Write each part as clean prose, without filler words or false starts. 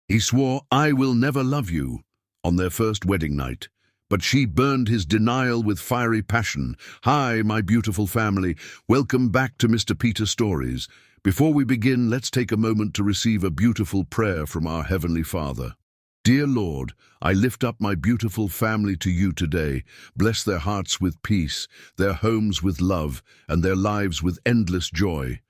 He swore, "I will never love you," on their first wedding night. But she burned his denial with fiery passion. "Hi, my beautiful family. Welcome back to Mr. Peter Stories. Before we begin, let's take a moment to receive a beautiful prayer from our Heavenly Father. Dear Lord, I lift up my beautiful family to you today. Bless their hearts with peace, their homes with love, and their lives with endless joy.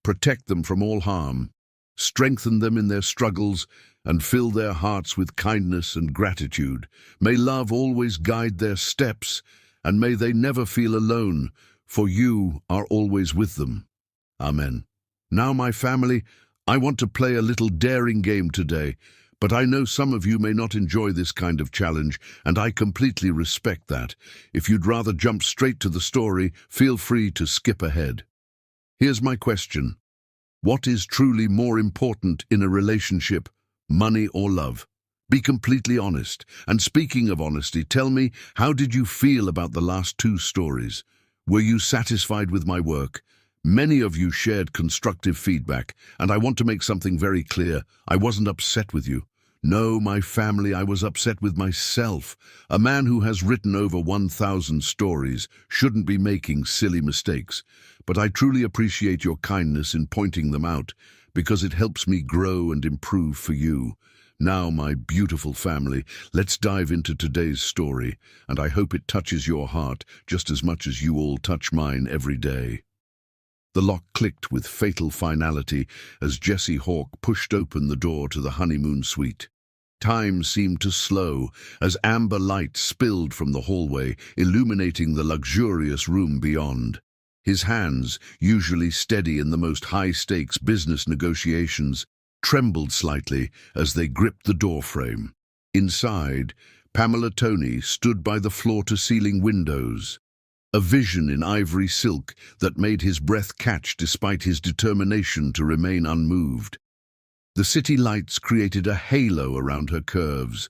Protect them from all harm. Strengthen them in their struggles and fill their hearts with kindness and gratitude. May love always guide their steps, and may they never feel alone, for you are always with them. Amen. Now, my family, I want to play a little daring game today, but I know some of you may not enjoy this kind of challenge, and I completely respect that. If you'd rather jump straight to the story, feel free to skip ahead. Here's my question. What is truly more important in a relationship, money or love? Be completely honest. And speaking of honesty, tell me, how did you feel about the last two stories? Were you satisfied with my work? Many of you shared constructive feedback, and I want to make something very clear. I wasn't upset with you. No, my family, I was upset with myself. A man who has written over 1,000 stories shouldn't be making silly mistakes. But I truly appreciate your kindness in pointing them out, because it helps me grow and improve for you. Now, my beautiful family, let's dive into today's story, and I hope it touches your heart just as much as you all touch mine every day. The lock clicked with fatal finality as Jessie Hawke pushed open the door to the honeymoon suite. Time seemed to slow as amber light spilled from the hallway, illuminating the luxurious room beyond. His hands, usually steady in the most high-stakes business negotiations, trembled slightly as they gripped the doorframe. Inside, Pamela Toney stood by the floor-to-ceiling windows, a vision in ivory silk that made his breath catch despite his determination to remain unmoved. The city lights created a halo around her curves,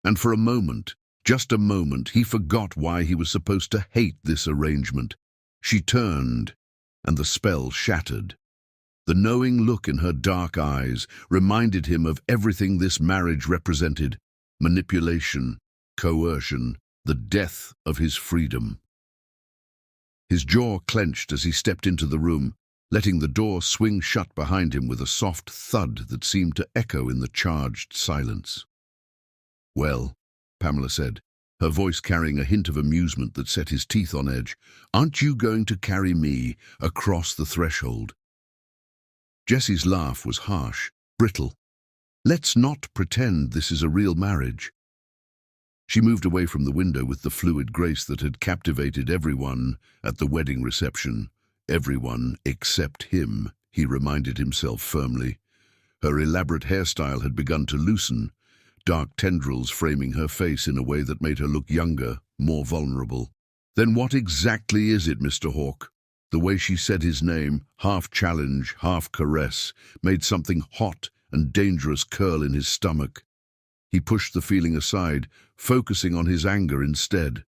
and for a moment, just a moment, he forgot why he was supposed to hate this arrangement. She turned, and the spell shattered. The knowing look in her dark eyes reminded him of everything this marriage represented: manipulation, coercion, the death of his freedom. His jaw clenched as he stepped into the room, letting the door swing shut behind him with a soft thud that seemed to echo in the charged silence. "Well," Pamela said, her voice carrying a hint of amusement that set his teeth on edge, "aren't you going to carry me across the threshold?" Jessie's laugh was harsh, brittle. "Let's not pretend this is a real marriage." She moved away from the window with the fluid grace that had captivated everyone at the wedding reception. Everyone except him, he reminded himself firmly. Her elaborate hairstyle had begun to loosen, dark tendrils framing her face in a way that made her look younger, more vulnerable. "Then what exactly is it, Mr. Hawke?" The way she said his name, half challenge, half caress, made something hot and dangerous curl in his stomach. He pushed the feeling aside, focusing on his anger instead.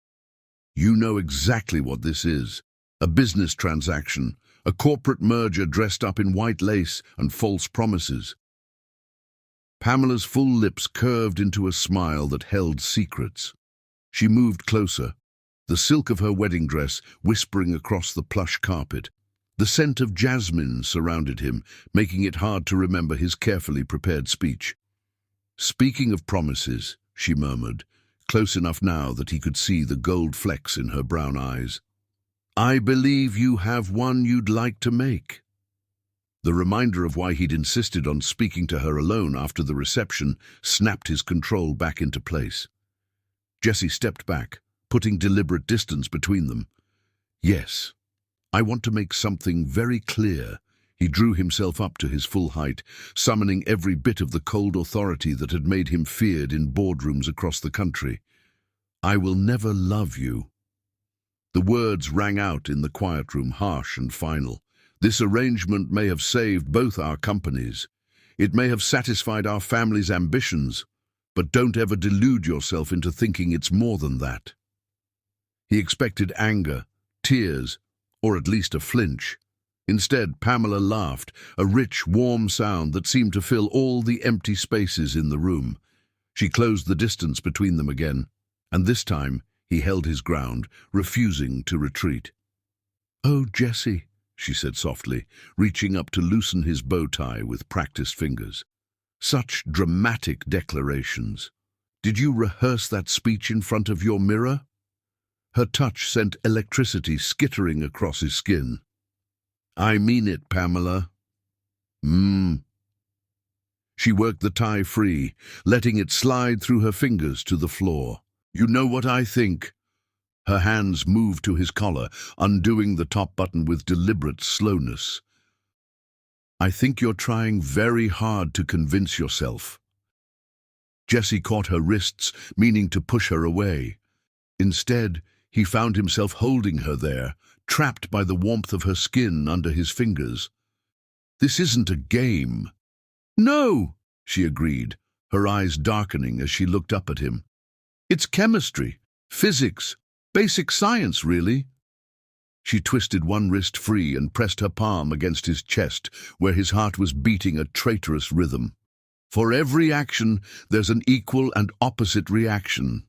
"You know exactly what this is. A business transaction, a corporate merger dressed up in white lace and false promises." Pamela's full lips curved into a smile that held secrets. She moved closer, the silk of her wedding dress whispering across the plush carpet. The scent of jasmine surrounded him, making it hard to remember his carefully prepared speech. "Speaking of promises," she murmured, close enough now that he could see the gold flecks in her brown eyes, "I believe you have one you'd like to make." The reminder of why he'd insisted on speaking to her alone after the reception snapped his control back into place. Jessie stepped back, putting deliberate distance between them. "Yes, I want to make something very clear." He drew himself up to his full height, summoning every bit of the cold authority that had made him feared in boardrooms across the country. "I will never love you." The words rang out in the quiet room, harsh and final. "This arrangement may have saved both our companies. It may have satisfied our family's ambitions, but don't ever delude yourself into thinking it's more than that." He expected anger, tears, or at least a flinch. Instead, Pamela laughed, a rich, warm sound that seemed to fill all the empty spaces in the room. She closed the distance between them again, and this time he held his ground, refusing to retreat. "Oh, Jessie," she said softly, reaching up to loosen his bow tie with practiced fingers. "Such dramatic declarations. Did you rehearse that speech in front of your mirror?" Her touch sent electricity skittering across his skin. "I mean it, Pamela." She worked the tie free, letting it slide through her fingers to the floor. "You know what I think?" Her hands moved to his collar, undoing the top button with deliberate slowness. "I think you're trying very hard to convince yourself." Jessie caught her wrists, meaning to push her away. Instead, he found himself holding her there, trapped by the warmth of her skin under his fingers. "This isn't a game." "No," she agreed, her eyes darkening as she looked up at him. "It's chemistry, physics, basic science, really." She twisted one wrist free and pressed her palm against his chest, where his heart was beating a traitorous rhythm. For every action, there's an equal and opposite reaction.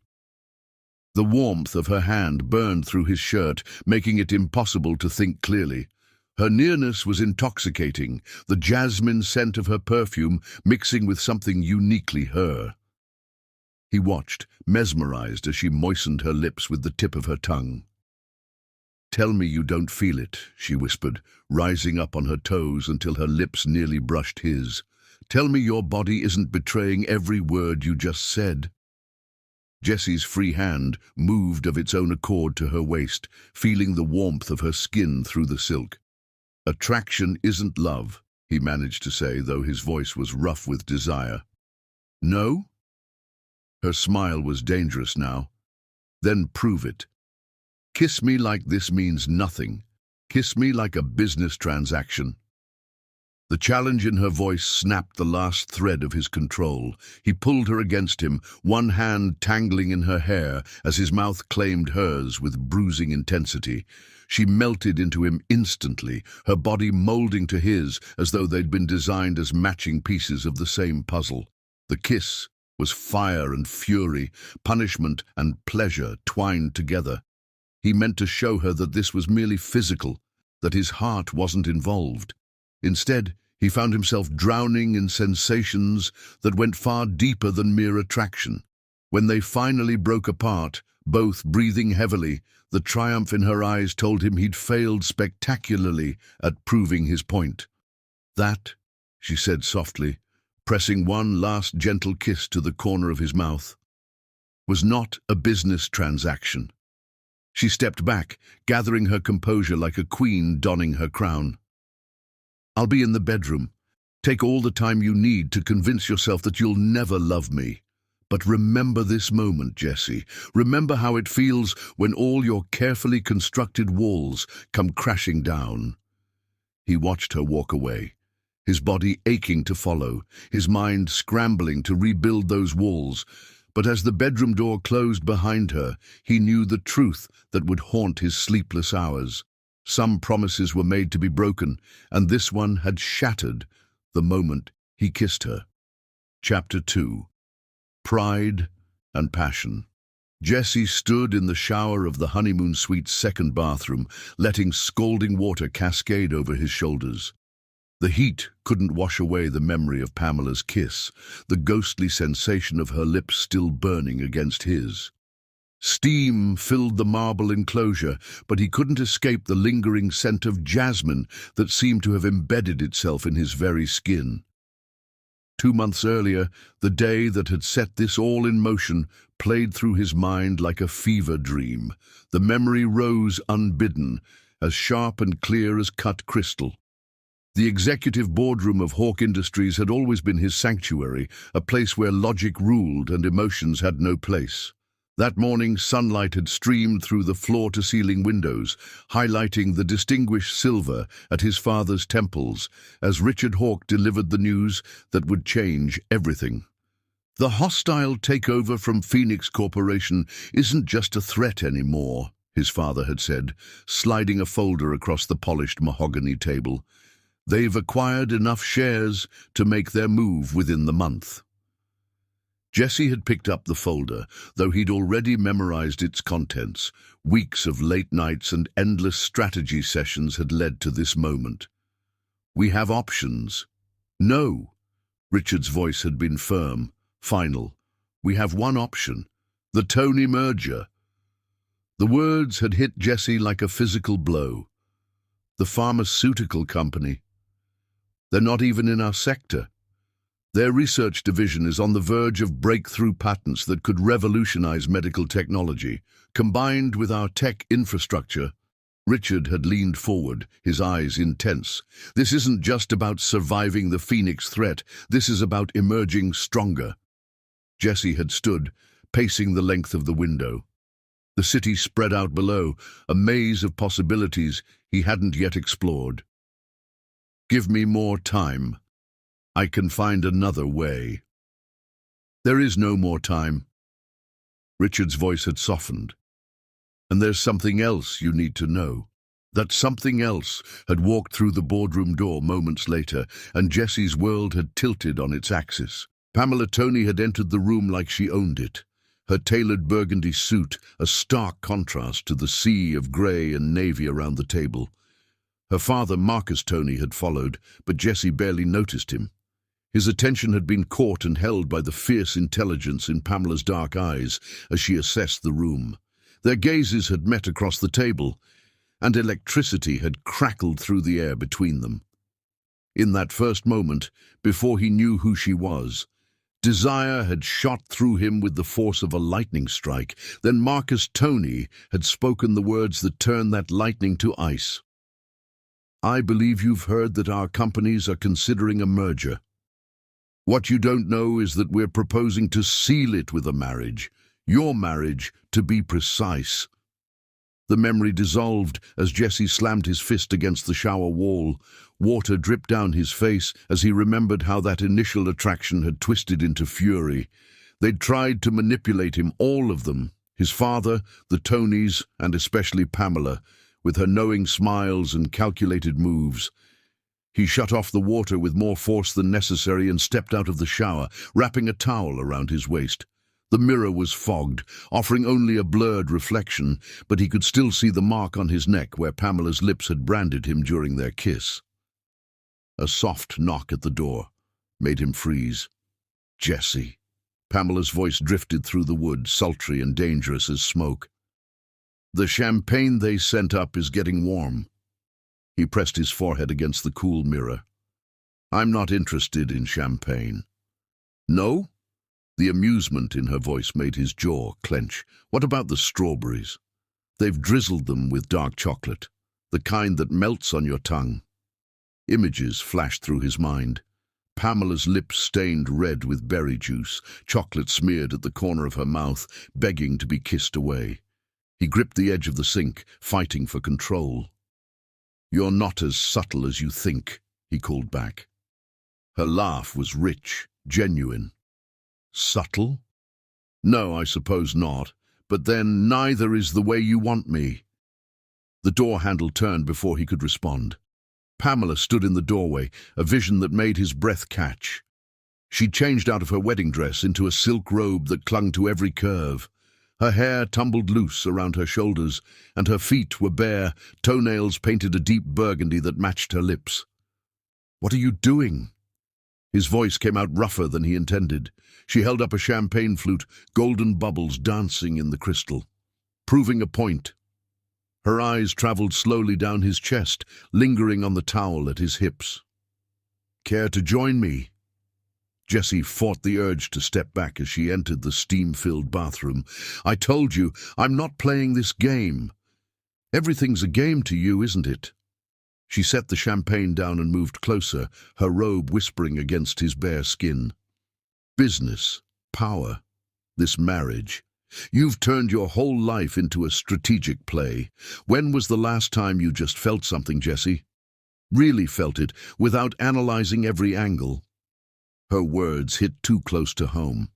The warmth of her hand burned through his shirt, making it impossible to think clearly. Her nearness was intoxicating, the jasmine scent of her perfume mixing with something uniquely her. He watched, mesmerized as she moistened her lips with the tip of her tongue. "Tell me you don't feel it," she whispered, rising up on her toes until her lips nearly brushed his. "Tell me your body isn't betraying every word you just said." Jessie's free hand moved of its own accord to her waist, feeling the warmth of her skin through the silk. "Attraction isn't love," he managed to say, though his voice was rough with desire. "No?" Her smile was dangerous now. "Then prove it. Kiss me like this means nothing. Kiss me like a business transaction." The challenge in her voice snapped the last thread of his control. He pulled her against him, one hand tangling in her hair as his mouth claimed hers with bruising intensity. She melted into him instantly, her body molding to his as though they'd been designed as matching pieces of the same puzzle. The kiss was fire and fury, punishment and pleasure twined together. He meant to show her that this was merely physical, that his heart wasn't involved. Instead, he found himself drowning in sensations that went far deeper than mere attraction. When they finally broke apart, both breathing heavily, the triumph in her eyes told him he'd failed spectacularly at proving his point. "That," she said softly, pressing one last gentle kiss to the corner of his mouth, "was not a business transaction." She stepped back, gathering her composure like a queen donning her crown. "I'll be in the bedroom. Take all the time you need to convince yourself that you'll never love me. But remember this moment, Jessie. Remember how it feels when all your carefully constructed walls come crashing down." He watched her walk away, his body aching to follow, his mind scrambling to rebuild those walls. But as the bedroom door closed behind her, he knew the truth that would haunt his sleepless hours. Some promises were made to be broken, and this one had shattered the moment he kissed her. Chapter 2. Pride and Passion. Jessie stood in the shower of the honeymoon suite's second bathroom, letting scalding water cascade over his shoulders. The heat couldn't wash away the memory of Pamela's kiss, the ghostly sensation of her lips still burning against his. Steam filled the marble enclosure, but he couldn't escape the lingering scent of jasmine that seemed to have embedded itself in his very skin. 2 months earlier, the day that had set this all in motion played through his mind like a fever dream. The memory rose unbidden, as sharp and clear as cut crystal. The executive boardroom of Hawk Industries had always been his sanctuary, a place where logic ruled and emotions had no place. That morning, sunlight had streamed through the floor-to-ceiling windows, highlighting the distinguished silver at his father's temples, as Richard Hawk delivered the news that would change everything. The hostile takeover from Phoenix Corporation isn't just a threat anymore, his father had said, sliding a folder across the polished mahogany table. They've acquired enough shares to make their move within the month. Jesse had picked up the folder, though he'd already memorized its contents. Weeks of late nights and endless strategy sessions had led to this moment. We have options. No. Richard's voice had been firm, final. We have one option. The Tony merger. The words had hit Jesse like a physical blow. The pharmaceutical company. They're not even in our sector. Their research division is on the verge of breakthrough patents that could revolutionize medical technology. Combined with our tech infrastructure, Richard had leaned forward, his eyes intense. This isn't just about surviving the Phoenix threat. This is about emerging stronger. Jesse had stood, pacing the length of the window. The city spread out below, a maze of possibilities he hadn't yet explored. Give me more time. I can find another way. There is no more time. Richard's voice had softened. And there's something else you need to know. That something else had walked through the boardroom door moments later, and Jesse's world had tilted on its axis. Pamela Tony had entered the room like she owned it. Her tailored burgundy suit, a stark contrast to the sea of grey and navy around the table. Her father, Marcus Tony, had followed, but Jesse barely noticed him. His attention had been caught and held by the fierce intelligence in Pamela's dark eyes as she assessed the room. Their gazes had met across the table, and electricity had crackled through the air between them. In that first moment, before he knew who she was, desire had shot through him with the force of a lightning strike. Then Marcus Tony had spoken the words that turned that lightning to ice. I believe you've heard that our companies are considering a merger. What you don't know is that we're proposing to seal it with a marriage. Your marriage, to be precise. The memory dissolved as Jesse slammed his fist against the shower wall. Water dripped down his face as he remembered how that initial attraction had twisted into fury. They'd tried to manipulate him, all of them. His father, the Tonys, and especially Pamela, with her knowing smiles and calculated moves. He shut off the water with more force than necessary and stepped out of the shower, wrapping a towel around his waist. The mirror was fogged, offering only a blurred reflection, but he could still see the mark on his neck where Pamela's lips had branded him during their kiss. A soft knock at the door made him freeze. Jesse. Pamela's voice drifted through the wood, sultry and dangerous as smoke. The champagne they sent up is getting warm. He pressed his forehead against the cool mirror. I'm not interested in champagne. No? The amusement in her voice made his jaw clench. What about the strawberries? They've drizzled them with dark chocolate, the kind that melts on your tongue. Images flashed through his mind. Pamela's lips stained red with berry juice, chocolate smeared at the corner of her mouth, begging to be kissed away. He gripped the edge of the sink, fighting for control. You're not as subtle as you think, he called back. Her laugh was rich, genuine. Subtle? No, I suppose not. But then neither is the way you want me. The door handle turned before he could respond. Pamela stood in the doorway, a vision that made his breath catch. She'd changed out of her wedding dress into a silk robe that clung to every curve. Her hair tumbled loose around her shoulders, and her feet were bare, toenails painted a deep burgundy that matched her lips. What are you doing? His voice came out rougher than he intended. She held up a champagne flute, golden bubbles dancing in the crystal. Proving a point. Her eyes traveled slowly down his chest, lingering on the towel at his hips. Care to join me? Jesse fought the urge to step back as she entered the steam-filled bathroom. I told you, I'm not playing this game. Everything's a game to you, isn't it? She set the champagne down and moved closer, her robe whispering against his bare skin. Business, power, this marriage. You've turned your whole life into a strategic play. When was the last time you just felt something, Jesse? Really felt it, without analyzing every angle. Her words hit too close to home.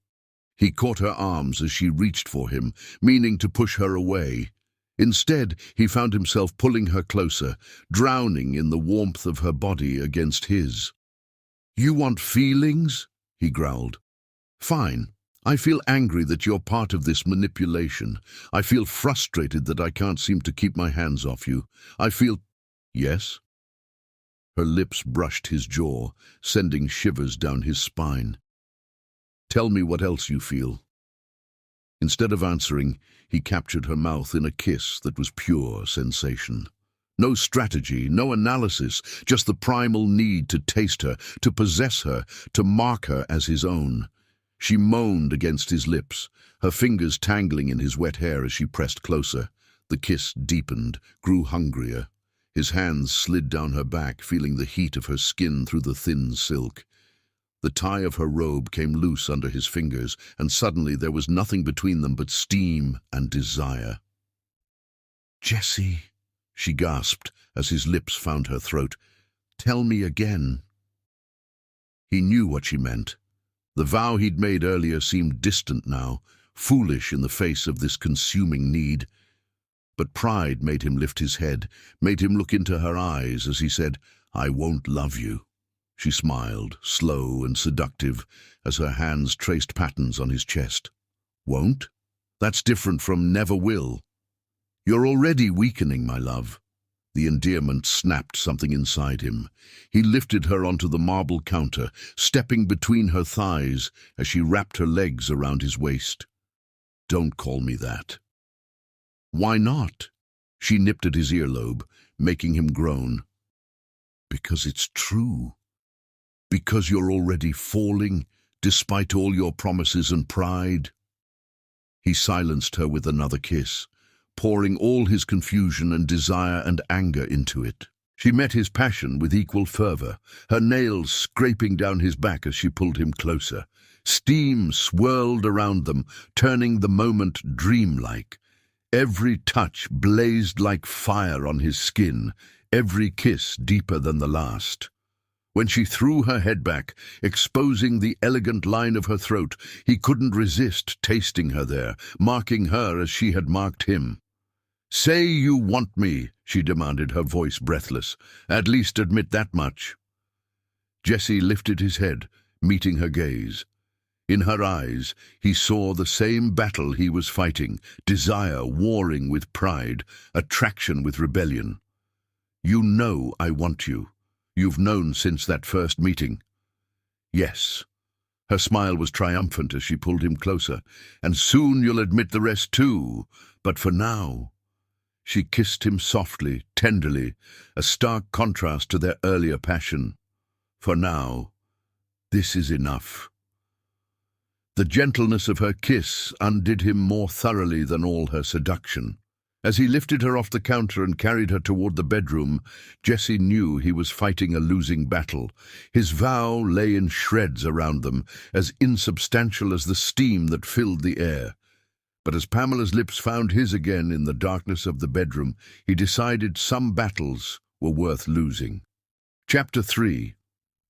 He caught her arms as she reached for him, meaning to push her away. Instead, he found himself pulling her closer, drowning in the warmth of her body against his. "You want feelings?" he growled. "Fine. I feel angry that you're part of this manipulation. I feel frustrated that I can't seem to keep my hands off you. I feel—" "Yes?" Her lips brushed his jaw, sending shivers down his spine. "Tell me what else you feel." Instead of answering, he captured her mouth in a kiss that was pure sensation. No strategy, no analysis, just the primal need to taste her, to possess her, to mark her as his own. She moaned against his lips, her fingers tangling in his wet hair as she pressed closer. The kiss deepened, grew hungrier. His hands slid down her back, feeling the heat of her skin through the thin silk. The tie of her robe came loose under his fingers, and suddenly there was nothing between them but steam and desire. "Jessie," she gasped as his lips found her throat. "Tell me again." He knew what she meant. The vow he'd made earlier seemed distant now, foolish in the face of this consuming need. But pride made him lift his head, made him look into her eyes as he said, "I won't love you." She smiled, slow and seductive, as her hands traced patterns on his chest. "Won't? That's different from never will. You're already weakening, my love." The endearment snapped something inside him. He lifted her onto the marble counter, stepping between her thighs as she wrapped her legs around his waist. "Don't call me that." "Why not?" She nipped at his earlobe, making him groan. "Because it's true. Because you're already falling, despite all your promises and pride." He silenced her with another kiss, pouring all his confusion and desire and anger into it. She met his passion with equal fervor, her nails scraping down his back as she pulled him closer. Steam swirled around them, turning the moment dreamlike. Every touch blazed like fire on his skin, every kiss deeper than the last. When she threw her head back, exposing the elegant line of her throat, he couldn't resist tasting her there, marking her as she had marked him. "Say you want me," she demanded, her voice breathless. "At least admit that much." Jessie lifted his head, meeting her gaze. In her eyes, he saw the same battle he was fighting, desire warring with pride, attraction with rebellion. "You know I want you. You've known since that first meeting." "Yes." Her smile was triumphant as she pulled him closer. "And soon you'll admit the rest too. But for now—" She kissed him softly, tenderly, a stark contrast to their earlier passion. "For now, this is enough." The gentleness of her kiss undid him more thoroughly than all her seduction. As he lifted her off the counter and carried her toward the bedroom, Jessie knew he was fighting a losing battle. His vow lay in shreds around them, as insubstantial as the steam that filled the air. But as Pamela's lips found his again in the darkness of the bedroom, he decided some battles were worth losing. Chapter 3.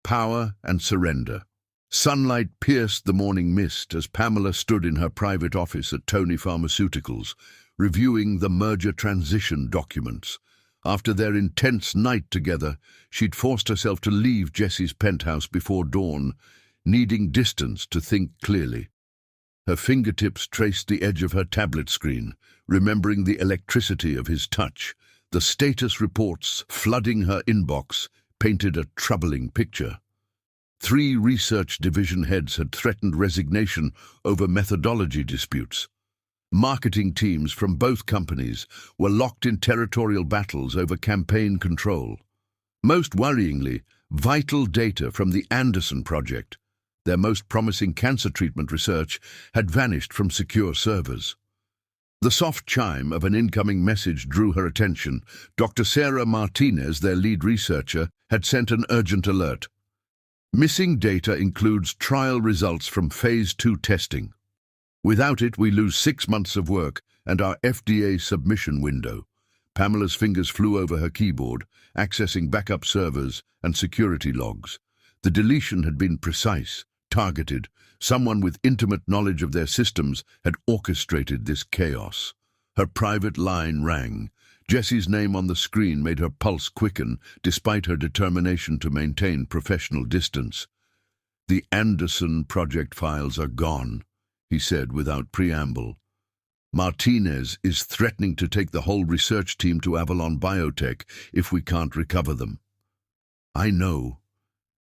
Power and Surrender. Sunlight pierced the morning mist as Pamela stood in her private office at Tony Pharmaceuticals, reviewing the merger transition documents. After their intense night together, she'd forced herself to leave Jessie's penthouse before dawn, needing distance to think clearly. Her fingertips traced the edge of her tablet screen, remembering the electricity of his touch. The status reports flooding her inbox painted a troubling picture. 3 research division heads had threatened resignation over methodology disputes. Marketing teams from both companies were locked in territorial battles over campaign control. Most worryingly, vital data from the Anderson project, their most promising cancer treatment research, had vanished from secure servers. The soft chime of an incoming message drew her attention. Dr. Sarah Martinez, their lead researcher, had sent an urgent alert. "Missing data includes trial results from Phase 2 testing. Without it, we lose 6 months of work and our FDA submission window." Pamela's fingers flew over her keyboard, accessing backup servers and security logs. The deletion had been precise, targeted. Someone with intimate knowledge of their systems had orchestrated this chaos. Her private line rang. Jessie's name on the screen made her pulse quicken, despite her determination to maintain professional distance. "The Anderson project files are gone," he said without preamble. "Martinez is threatening to take the whole research team to Avalon Biotech if we can't recover them." "I know."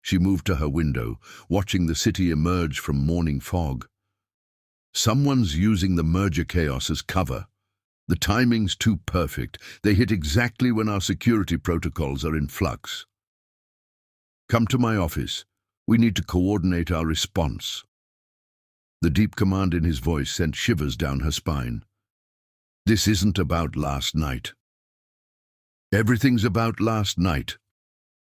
She moved to her window, watching the city emerge from morning fog. "Someone's using the merger chaos as cover. The timing's too perfect. They hit exactly when our security protocols are in flux. Come to my office. We need to coordinate our response." The deep command in his voice sent shivers down her spine. "This isn't about last night." "Everything's about last night."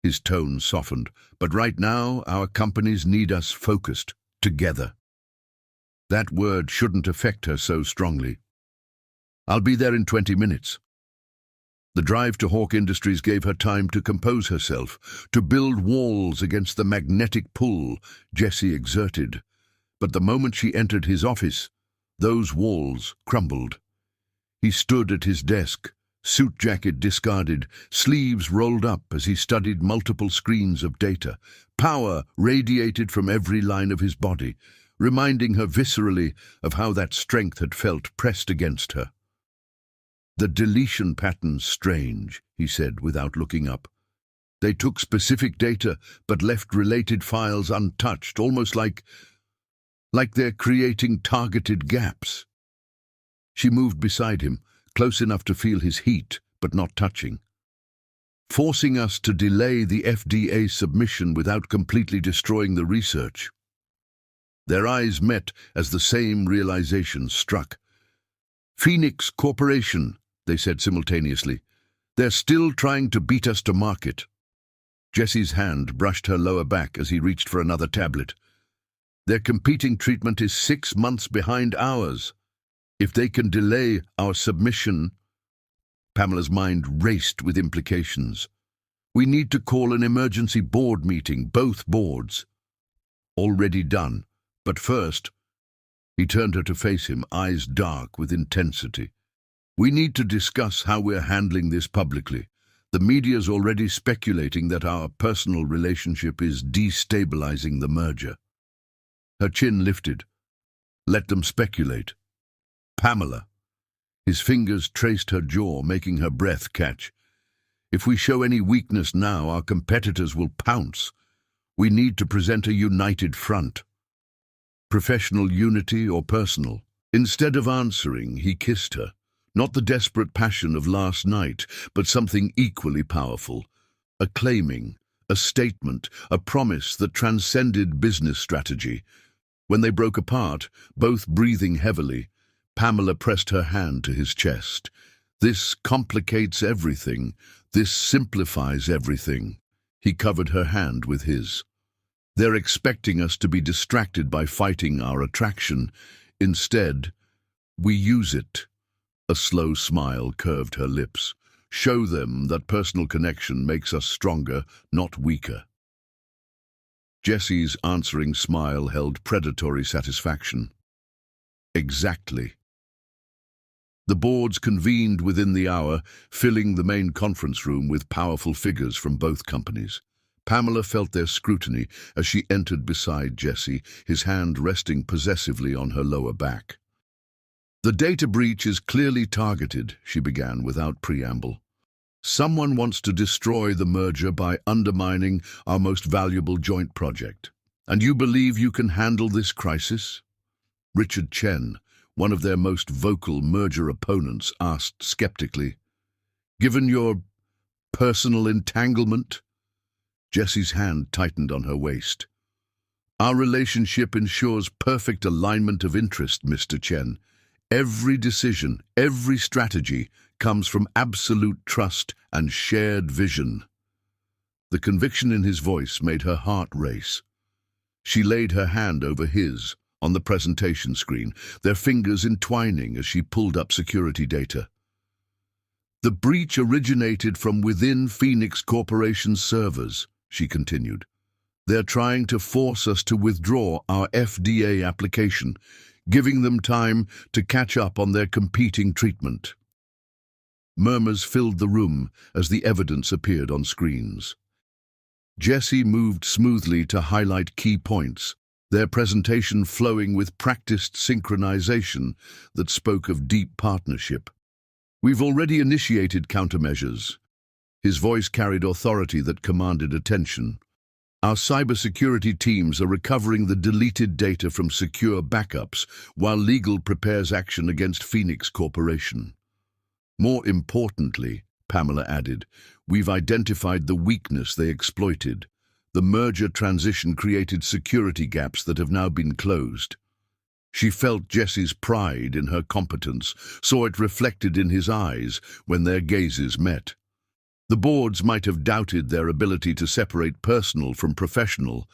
His tone softened. "But right now, our companies need us focused, together." That word shouldn't affect her so strongly. "I'll be there in 20 minutes. The drive to Hawk Industries gave her time to compose herself, to build walls against the magnetic pull Jessie exerted. But the moment she entered his office, those walls crumbled. He stood at his desk, suit jacket discarded, sleeves rolled up as he studied multiple screens of data. Power radiated from every line of his body, reminding her viscerally of how that strength had felt pressed against her. "The deletion pattern's strange," he said without looking up. "They took specific data but left related files untouched, almost like they're creating targeted gaps." She moved beside him, close enough to feel his heat, but not touching. "Forcing us to delay the FDA submission without completely destroying the research." Their eyes met as the same realization struck. "Phoenix Corporation," they said simultaneously. "They're still trying to beat us to market." Jessie's hand brushed her lower back as he reached for another tablet. "Their competing treatment is 6 months behind ours. If they can delay our submission..." Pamela's mind raced with implications. "We need to call an emergency board meeting, both boards." "Already done. But first..." He turned her to face him, eyes dark with intensity. "We need to discuss how we're handling this publicly. The media's already speculating that our personal relationship is destabilizing the merger." Her chin lifted. "Let them speculate." "Pamela." His fingers traced her jaw, making her breath catch. "If we show any weakness now, our competitors will pounce. We need to present a united front." "Professional unity or personal?" Instead of answering, he kissed her. Not the desperate passion of last night, but something equally powerful. A claiming, a statement, a promise that transcended business strategy. When they broke apart, both breathing heavily, Pamela pressed her hand to his chest. "This complicates everything. This simplifies everything." He covered her hand with his. "They're expecting us to be distracted by fighting our attraction. Instead, we use it." A slow smile curved her lips. "Show them that personal connection makes us stronger, not weaker." Jessie's answering smile held predatory satisfaction. "Exactly." The boards convened within the hour, filling the main conference room with powerful figures from both companies. Pamela felt their scrutiny as she entered beside Jessie, his hand resting possessively on her lower back. "The data breach is clearly targeted," she began without preamble. "Someone wants to destroy the merger by undermining our most valuable joint project. And you believe you can handle this crisis?" Richard Chen, one of their most vocal merger opponents, asked skeptically. "Given your personal entanglement?" Jessie's hand tightened on her waist. "Our relationship ensures perfect alignment of interest, Mr. Chen. Every decision, every strategy comes from absolute trust and shared vision." The conviction in his voice made her heart race. She laid her hand over his on the presentation screen, their fingers entwining as she pulled up security data. "The breach originated from within Phoenix Corporation's servers," she continued. They're trying to force us to withdraw our FDA application, giving them time to catch up on their competing treatment. Murmurs filled the room as the evidence appeared on screens. Jesse moved smoothly to highlight key points, their presentation flowing with practiced synchronization that spoke of deep partnership. We've already initiated countermeasures. His voice carried authority that commanded attention. Our cybersecurity teams are recovering the deleted data from secure backups while legal prepares action against Phoenix Corporation. More importantly, Pamela added, we've identified the weakness they exploited. The merger transition created security gaps that have now been closed. She felt Jesse's pride in her competence, saw it reflected in his eyes when their gazes met. The boards might have doubted their ability to separate personal from professional,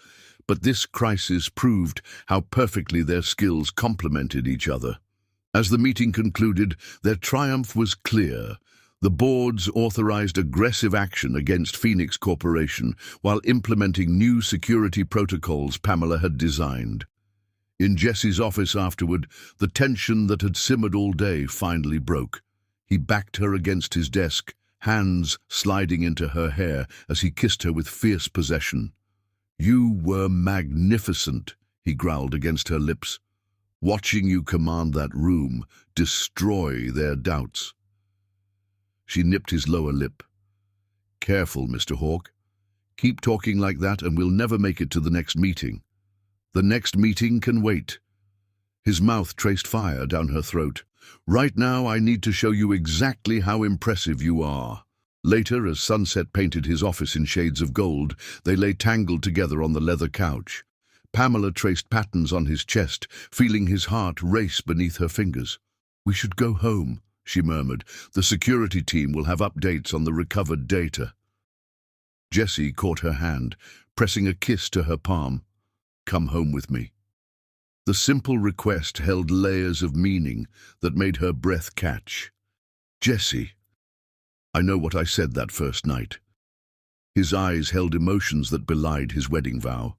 but this crisis proved how perfectly their skills complemented each other. As the meeting concluded, their triumph was clear. The boards authorized aggressive action against Phoenix Corporation while implementing new security protocols Pamela had designed. In Jesse's office afterward, the tension that had simmered all day finally broke. He backed her against his desk, hands sliding into her hair as he kissed her with fierce possession. "You were magnificent," he growled against her lips. "Watching you command that room, destroy their doubts." She nipped his lower lip. "Careful, Mr. Hawke. Keep talking like that and we'll never make it to the next meeting." "The next meeting can wait." His mouth traced fire down her throat. "Right now I need to show you exactly how impressive you are." Later, as sunset painted his office in shades of gold, they lay tangled together on the leather couch. Pamela traced patterns on his chest, feeling his heart race beneath her fingers. "We should go home," she murmured. "The security team will have updates on the recovered data." Jesse caught her hand, pressing a kiss to her palm. "Come home with me." The simple request held layers of meaning that made her breath catch. "Jesse, I know what I said that first night." His eyes held emotions that belied his wedding vow.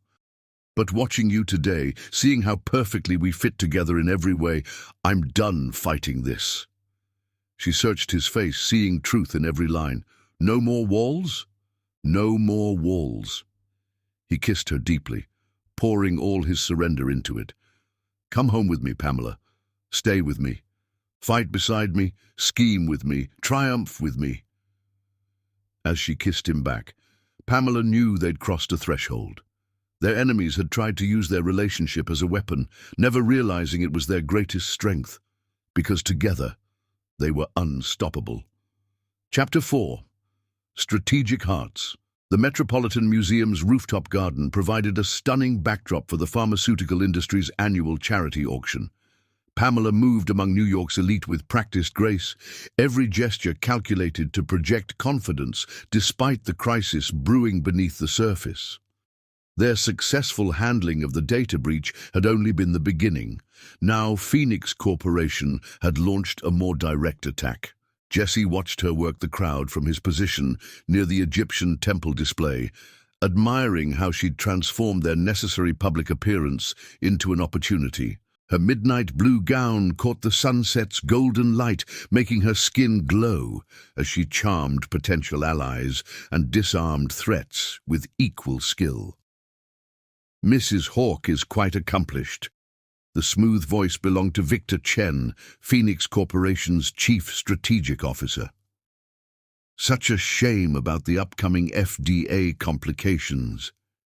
"But watching you today, seeing how perfectly we fit together in every way, I'm done fighting this." She searched his face, seeing truth in every line. "No more walls? No more walls." He kissed her deeply, pouring all his surrender into it. "Come home with me, Pamela. Stay with me. Fight beside me, scheme with me, triumph with me." As she kissed him back, Pamela knew they'd crossed a threshold. Their enemies had tried to use their relationship as a weapon, never realizing it was their greatest strength, because together they were unstoppable. Chapter 4. Strategic Hearts. The Metropolitan Museum's rooftop garden provided a stunning backdrop for the pharmaceutical industry's annual charity auction. Pamela moved among New York's elite with practiced grace, every gesture calculated to project confidence despite the crisis brewing beneath the surface. Their successful handling of the data breach had only been the beginning. Now Phoenix Corporation had launched a more direct attack. Jesse watched her work the crowd from his position near the Egyptian temple display, admiring how she'd transformed their necessary public appearance into an opportunity. Her midnight blue gown caught the sunset's golden light, making her skin glow as she charmed potential allies and disarmed threats with equal skill. "Mrs. Hawke is quite accomplished." The smooth voice belonged to Victor Chen, Phoenix Corporation's chief strategic officer. "Such a shame about the upcoming FDA complications."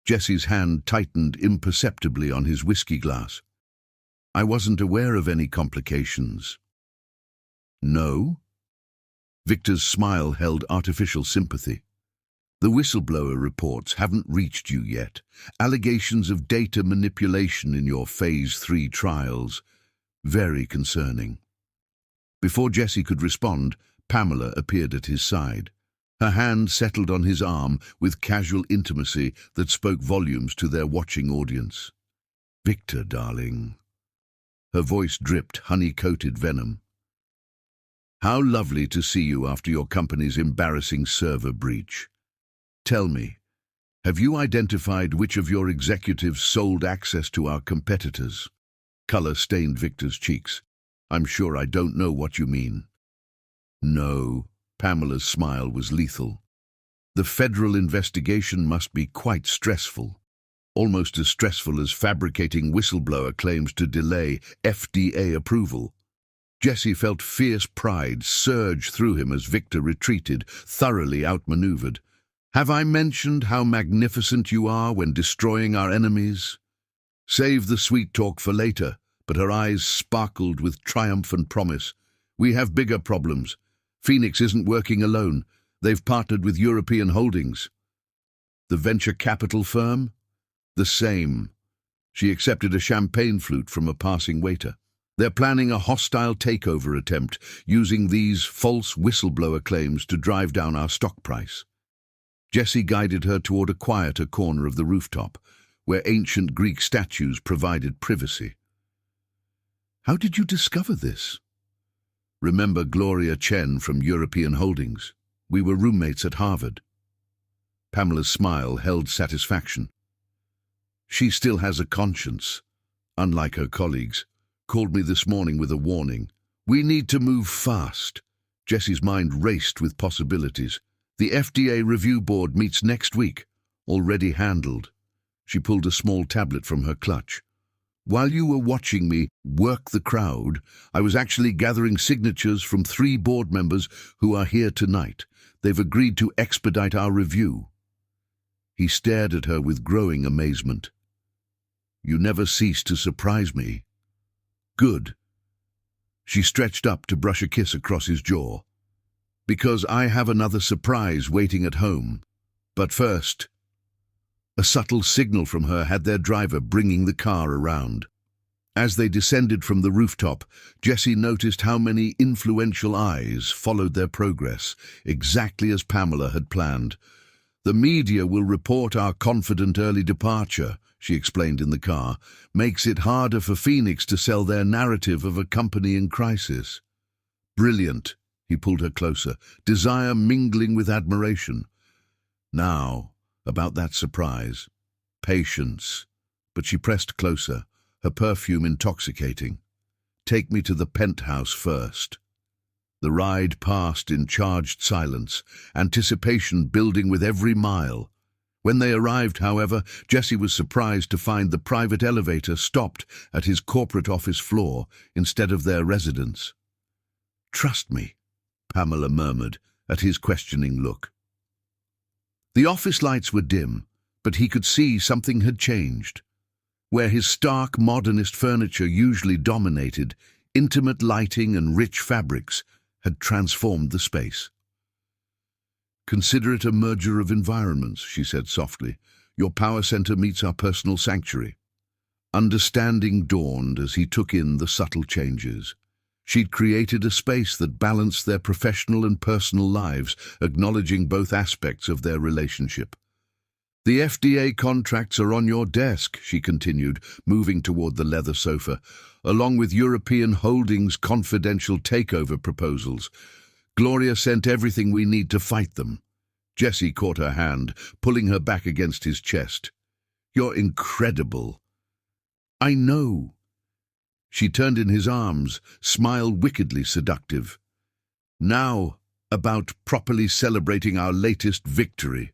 Jesse's hand tightened imperceptibly on his whiskey glass. "I wasn't aware of any complications." "No?" Victor's smile held artificial sympathy. "The whistleblower reports haven't reached you yet. Allegations of data manipulation in your Phase 3 trials. Very concerning." Before Jesse could respond, Pamela appeared at his side. Her hand settled on his arm with casual intimacy that spoke volumes to their watching audience. "Victor, darling." Her voice dripped honey-coated venom. "How lovely to see you after your company's embarrassing server breach. Tell me, Have you identified which of your executives sold access to our competitors? Color stained Victor's cheeks. I'm sure I don't know what you mean. No, Pamela's smile was lethal. The federal investigation must be quite stressful. Almost as stressful as fabricating whistleblower claims to delay FDA approval. Jesse felt fierce pride surge through him as Victor retreated, thoroughly outmaneuvered. Have I mentioned how magnificent you are when destroying our enemies? Save the sweet talk for later, but her eyes sparkled with triumph and promise. We have bigger problems. Phoenix isn't working alone. They've partnered with European Holdings. The venture capital firm? The same. She accepted a champagne flute from a passing waiter. They're planning a hostile takeover attempt, using these false whistleblower claims to drive down our stock price. Jesse guided her toward a quieter corner of the rooftop, where ancient Greek statues provided privacy. How did you discover this? Remember Gloria Chen from European Holdings? We were roommates at Harvard. Pamela's smile held satisfaction. She still has a conscience, unlike her colleagues. Called me this morning with a warning. We need to move fast. Jesse's mind raced with possibilities. The FDA review board meets next week. Already handled. She pulled a small tablet from her clutch. While you were watching me work the crowd, I was actually gathering signatures from 3 board members who are here tonight. They've agreed to expedite our review. He stared at her with growing amazement. You never cease to surprise me. Good. She stretched up to brush a kiss across his jaw. Because I have another surprise waiting at home. But first... A subtle signal from her had their driver bringing the car around. As they descended from the rooftop, Jesse noticed how many influential eyes followed their progress, exactly as Pamela had planned. The media will report our confident early departure, she explained in the car, makes it harder for Phoenix to sell their narrative of a company in crisis. Brilliant, he pulled her closer, desire mingling with admiration. Now, about that surprise. Patience. But she pressed closer, her perfume intoxicating. Take me to the penthouse first. The ride passed in charged silence, anticipation building with every mile. When they arrived, however, Jesse was surprised to find the private elevator stopped at his corporate office floor instead of their residence. Trust me, Pamela murmured at his questioning look. The office lights were dim, but he could see something had changed. Where his stark modernist furniture usually dominated, intimate lighting and rich fabrics had transformed the space. Consider it a merger of environments, she said softly. Your power center meets our personal sanctuary. Understanding dawned as he took in the subtle changes. She'd created a space that balanced their professional and personal lives, acknowledging both aspects of their relationship. The FDA contracts are on your desk, she continued, moving toward the leather sofa, along with European Holdings' confidential takeover proposals. Gloria sent everything we need to fight them. Jesse caught her hand, pulling her back against his chest. You're incredible. I know. She turned in his arms, smile wickedly seductive. Now, about properly celebrating our latest victory.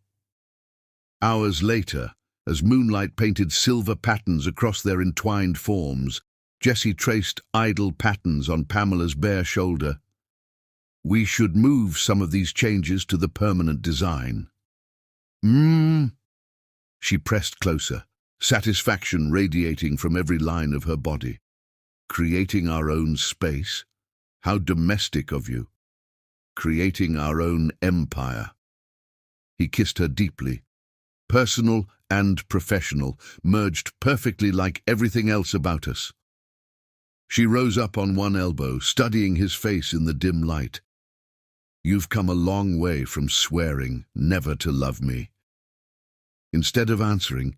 Hours later, as moonlight painted silver patterns across their entwined forms, Jesse traced idle patterns on Pamela's bare shoulder. We should move some of these changes to the permanent design. She pressed closer, satisfaction radiating from every line of her body. Creating our own space? How domestic of you. Creating our own empire. He kissed her deeply. Personal and professional, merged perfectly like everything else about us. She rose up on one elbow, studying his face in the dim light. You've come a long way from swearing never to love me. Instead of answering,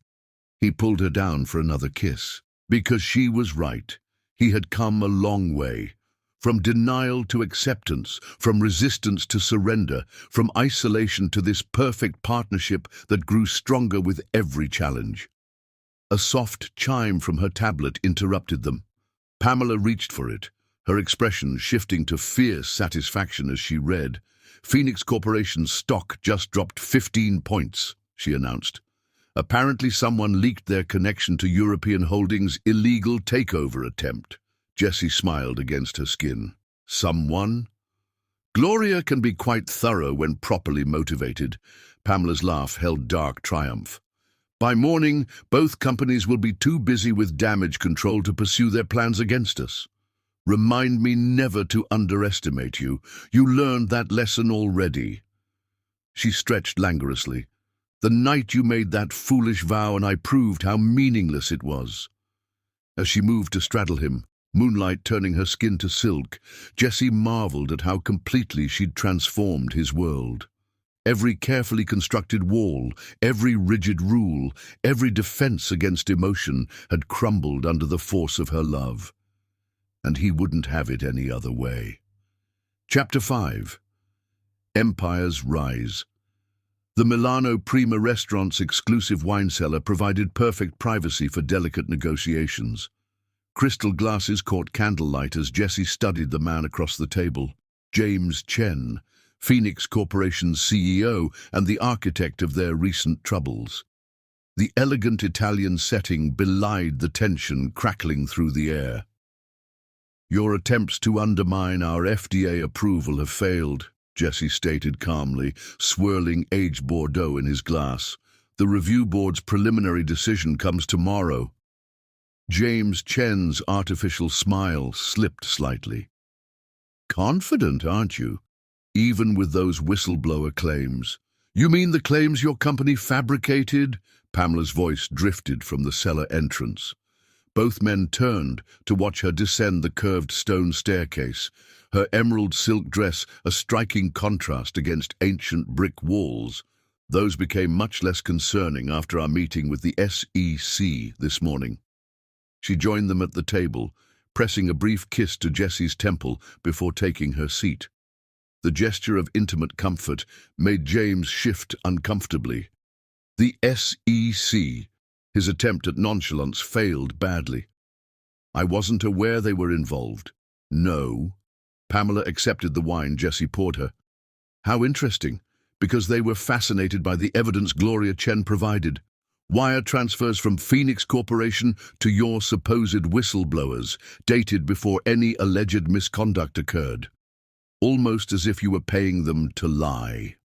he pulled her down for another kiss. Because she was right. He had come a long way, From denial to acceptance, from resistance to surrender, from isolation to this perfect partnership that grew stronger with every challenge. A soft chime from her tablet interrupted them. Pamela reached for it, her expression shifting to fierce satisfaction as she read. Phoenix Corporation's stock just dropped 15 points, she announced. Apparently someone leaked their connection to European Holdings' illegal takeover attempt. Jessie smiled against her skin. Someone? Gloria can be quite thorough when properly motivated. Pamela's laugh held dark triumph. By morning, both companies will be too busy with damage control to pursue their plans against us. Remind me never to underestimate you. You learned that lesson already. She stretched languorously. The night you made that foolish vow and I proved how meaningless it was. As she moved to straddle him, moonlight turning her skin to silk, Jessie marveled at how completely she'd transformed his world. Every carefully constructed wall, every rigid rule, every defense against emotion had crumbled under the force of her love. And he wouldn't have it any other way. Chapter 5. Empires Rise. The Milano Prima restaurant's exclusive wine cellar provided perfect privacy for delicate negotiations. Crystal glasses caught candlelight as Jessie studied the man across the table, James Chen, Phoenix Corporation's CEO and the architect of their recent troubles. The elegant Italian setting belied the tension crackling through the air. Your attempts to undermine our FDA approval have failed, Jessie stated calmly, swirling aged Bordeaux in his glass. The review board's preliminary decision comes tomorrow. James Chen's artificial smile slipped slightly. Confident, aren't you? Even with those whistleblower claims. You mean the claims your company fabricated? Pamela's voice drifted from the cellar entrance. Both men turned to watch her descend the curved stone staircase, her emerald silk dress a striking contrast against ancient brick walls. Those became much less concerning after our meeting with the SEC this morning. She joined them at the table, pressing a brief kiss to Jessie's temple before taking her seat. The gesture of intimate comfort made James shift uncomfortably. The SEC, his attempt at nonchalance, failed badly. I wasn't aware they were involved. No. Pamela accepted the wine Jessie poured her. How interesting, because they were fascinated by the evidence Gloria Chen provided. Wire transfers from Phoenix Corporation to your supposed whistleblowers, dated before any alleged misconduct occurred. Almost as if you were paying them to lie.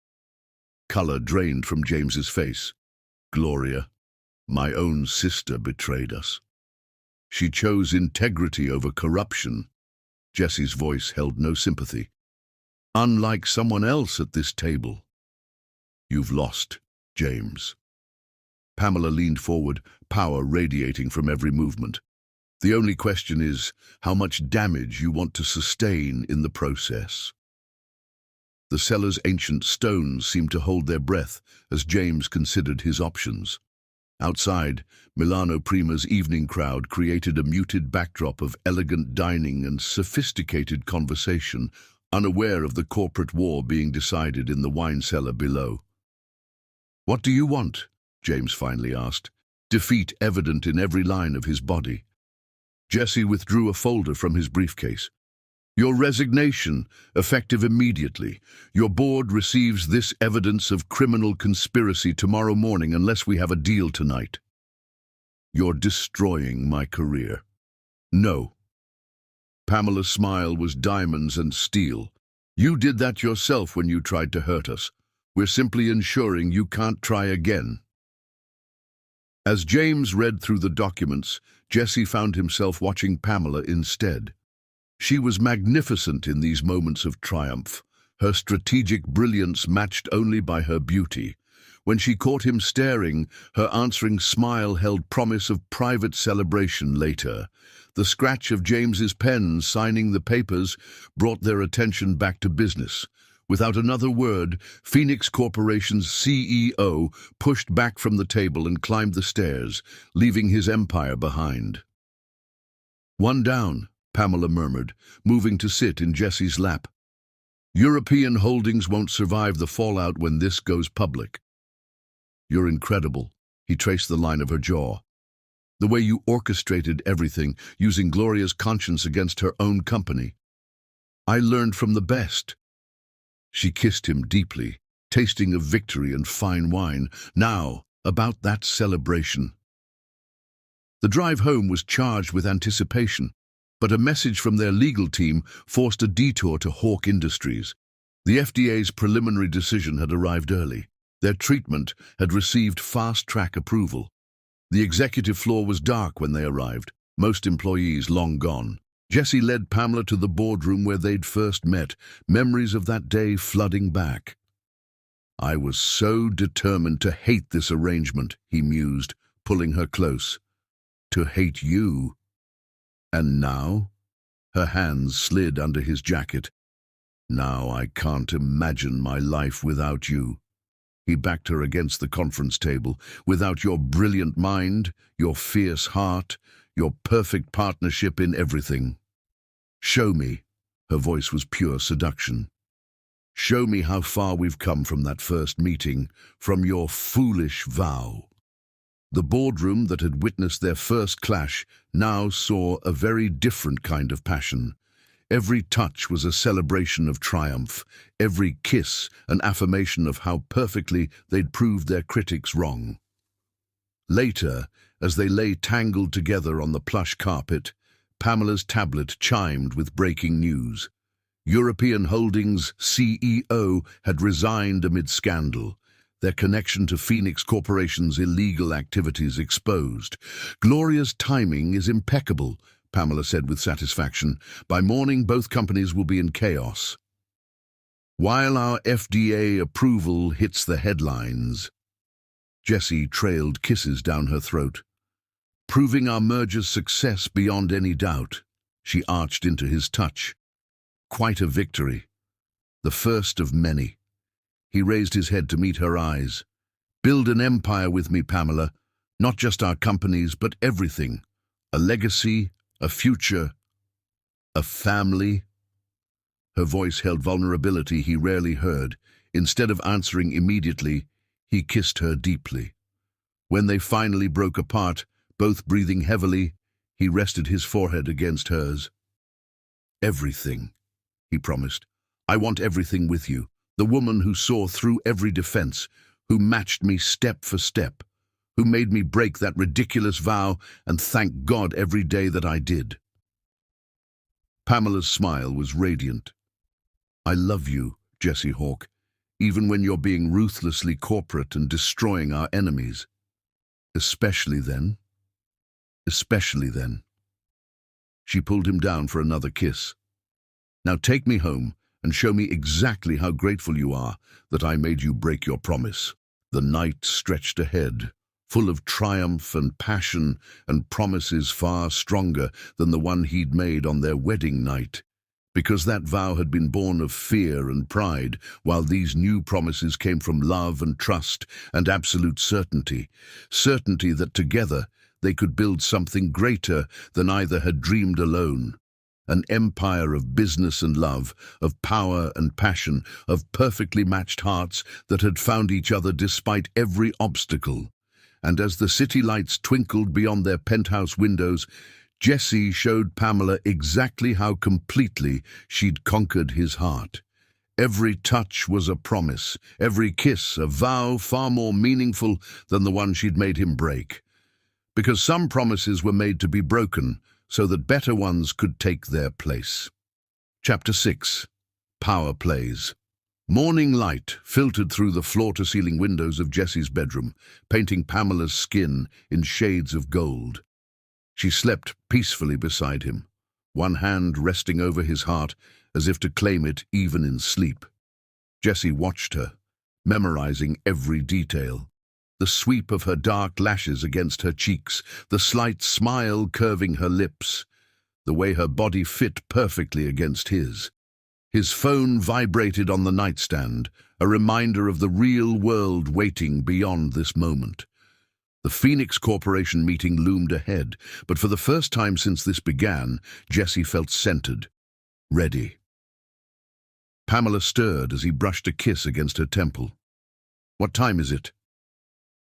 Color drained from James's face. Gloria, my own sister betrayed us. She chose integrity over corruption. Jessie's voice held no sympathy. Unlike someone else at this table. You've lost, James. Pamela leaned forward, power radiating from every movement. The only question is how much damage you want to sustain in the process. The cellar's ancient stones seemed to hold their breath as James considered his options. Outside, Milano Prima's evening crowd created a muted backdrop of elegant dining and sophisticated conversation, unaware of the corporate war being decided in the wine cellar below. What do you want? James finally asked, defeat evident in every line of his body. Jessie withdrew a folder from his briefcase. Your resignation, effective immediately. Your board receives this evidence of criminal conspiracy tomorrow morning unless we have a deal tonight. You're destroying my career. No. Pamela's smile was diamonds and steel. You did that yourself when you tried to hurt us. We're simply ensuring you can't try again. As James read through the documents, Jessie found himself watching Pamela instead. She was magnificent in these moments of triumph, her strategic brilliance matched only by her beauty. When she caught him staring, her answering smile held promise of private celebration later. The scratch of James's pen signing the papers brought their attention back to business. Without another word, Phoenix Corporation's CEO pushed back from the table and climbed the stairs, leaving his empire behind. One down, Pamela murmured, moving to sit in Jesse's lap. European holdings won't survive the fallout when this goes public. You're incredible. He traced the line of her jaw. The way you orchestrated everything, using Gloria's conscience against her own company. I learned from the best. She kissed him deeply, tasting of victory and fine wine. Now, about that celebration. The drive home was charged with anticipation, but a message from their legal team forced a detour to Hawk Industries. The FDA's preliminary decision had arrived early. Their treatment had received fast-track approval. The executive floor was dark when they arrived, most employees long gone. Jesse led Pamela to the boardroom where they'd first met, memories of that day flooding back. I was so determined to hate this arrangement, he mused, pulling her close. To hate you. And now? Her hands slid under his jacket. Now I can't imagine my life without you. He backed her against the conference table. Without your brilliant mind, your fierce heart, your perfect partnership in everything. Show me. Her voice was pure seduction. Show me how far we've come from that first meeting, from your foolish vow. The boardroom that had witnessed their first clash now saw a very different kind of passion. Every touch was a celebration of triumph, every kiss an affirmation of how perfectly they'd proved their critics wrong. Later, as they lay tangled together on the plush carpet, Pamela's tablet chimed with breaking news. European Holdings' CEO had resigned amid scandal, their connection to Phoenix Corporation's illegal activities exposed. Gloria's timing is impeccable, Pamela said with satisfaction. By morning, both companies will be in chaos. While our FDA approval hits the headlines, Jessie trailed kisses down her throat. Proving our merger's success beyond any doubt, she arched into his touch. Quite a victory. The first of many. He raised his head to meet her eyes. Build an empire with me, Pamela. Not just our companies, but everything. A legacy, a future, a family. Her voice held vulnerability he rarely heard. Instead of answering immediately, he kissed her deeply. When they finally broke apart, both breathing heavily, he rested his forehead against hers. Everything, he promised. I want everything with you. The woman who saw through every defense, who matched me step for step, who made me break that ridiculous vow and thank God every day that I did. Pamela's smile was radiant. I love you, Jessie Hawk, even when you're being ruthlessly corporate and destroying our enemies. Especially then. Especially then. She pulled him down for another kiss. Now take me home and show me exactly how grateful you are that I made you break your promise. The night stretched ahead, full of triumph and passion and promises far stronger than the one he'd made on their wedding night. Because that vow had been born of fear and pride, while these new promises came from love and trust and absolute certainty. Certainty that together they could build something greater than either had dreamed alone. An empire of business and love, of power and passion, of perfectly matched hearts that had found each other despite every obstacle. And as the city lights twinkled beyond their penthouse windows, Jessie showed Pamela exactly how completely she'd conquered his heart. Every touch was a promise, every kiss a vow far more meaningful than the one she'd made him break. Because some promises were made to be broken, so that better ones could take their place. Chapter 6. Power Plays. Morning light filtered through the floor-to-ceiling windows of Jessie's bedroom, painting Pamela's skin in shades of gold. She slept peacefully beside him, one hand resting over his heart as if to claim it even in sleep. Jessie watched her, memorizing every detail. The sweep of her dark lashes against her cheeks, the slight smile curving her lips, the way her body fit perfectly against his. His phone vibrated on the nightstand, a reminder of the real world waiting beyond this moment. The Phoenix Corporation meeting loomed ahead, but for the first time since this began, Jesse felt centered, ready. Pamela stirred as he brushed a kiss against her temple. "What time is it?"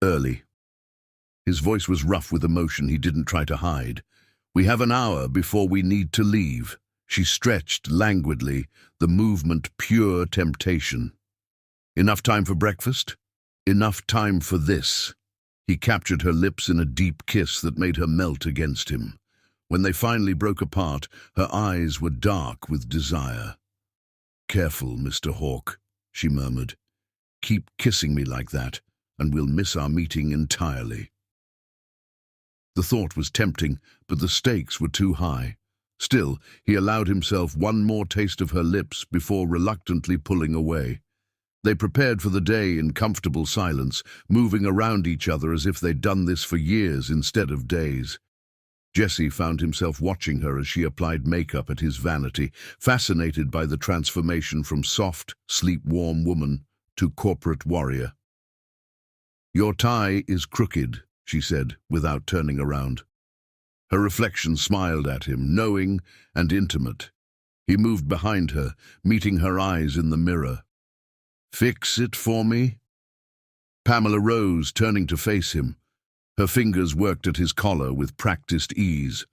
"Early." His voice was rough with emotion he didn't try to hide. "We have an hour before we need to leave." She stretched languidly, the movement pure temptation. "Enough time for breakfast?" "Enough time for this." He captured her lips in a deep kiss that made her melt against him. When they finally broke apart, her eyes were dark with desire. "Careful, Mr. Hawke," she murmured. "Keep kissing me like that, and we'll miss our meeting entirely." The thought was tempting, but the stakes were too high. Still, he allowed himself one more taste of her lips before reluctantly pulling away. They prepared for the day in comfortable silence, moving around each other as if they'd done this for years instead of days. Jesse found himself watching her as she applied makeup at his vanity, fascinated by the transformation from soft, sleep-warm woman to corporate warrior. "Your tie is crooked," she said, without turning around. Her reflection smiled at him, knowing and intimate. He moved behind her, meeting her eyes in the mirror. "Fix it for me?" Pamela rose, turning to face him. Her fingers worked at his collar with practiced ease.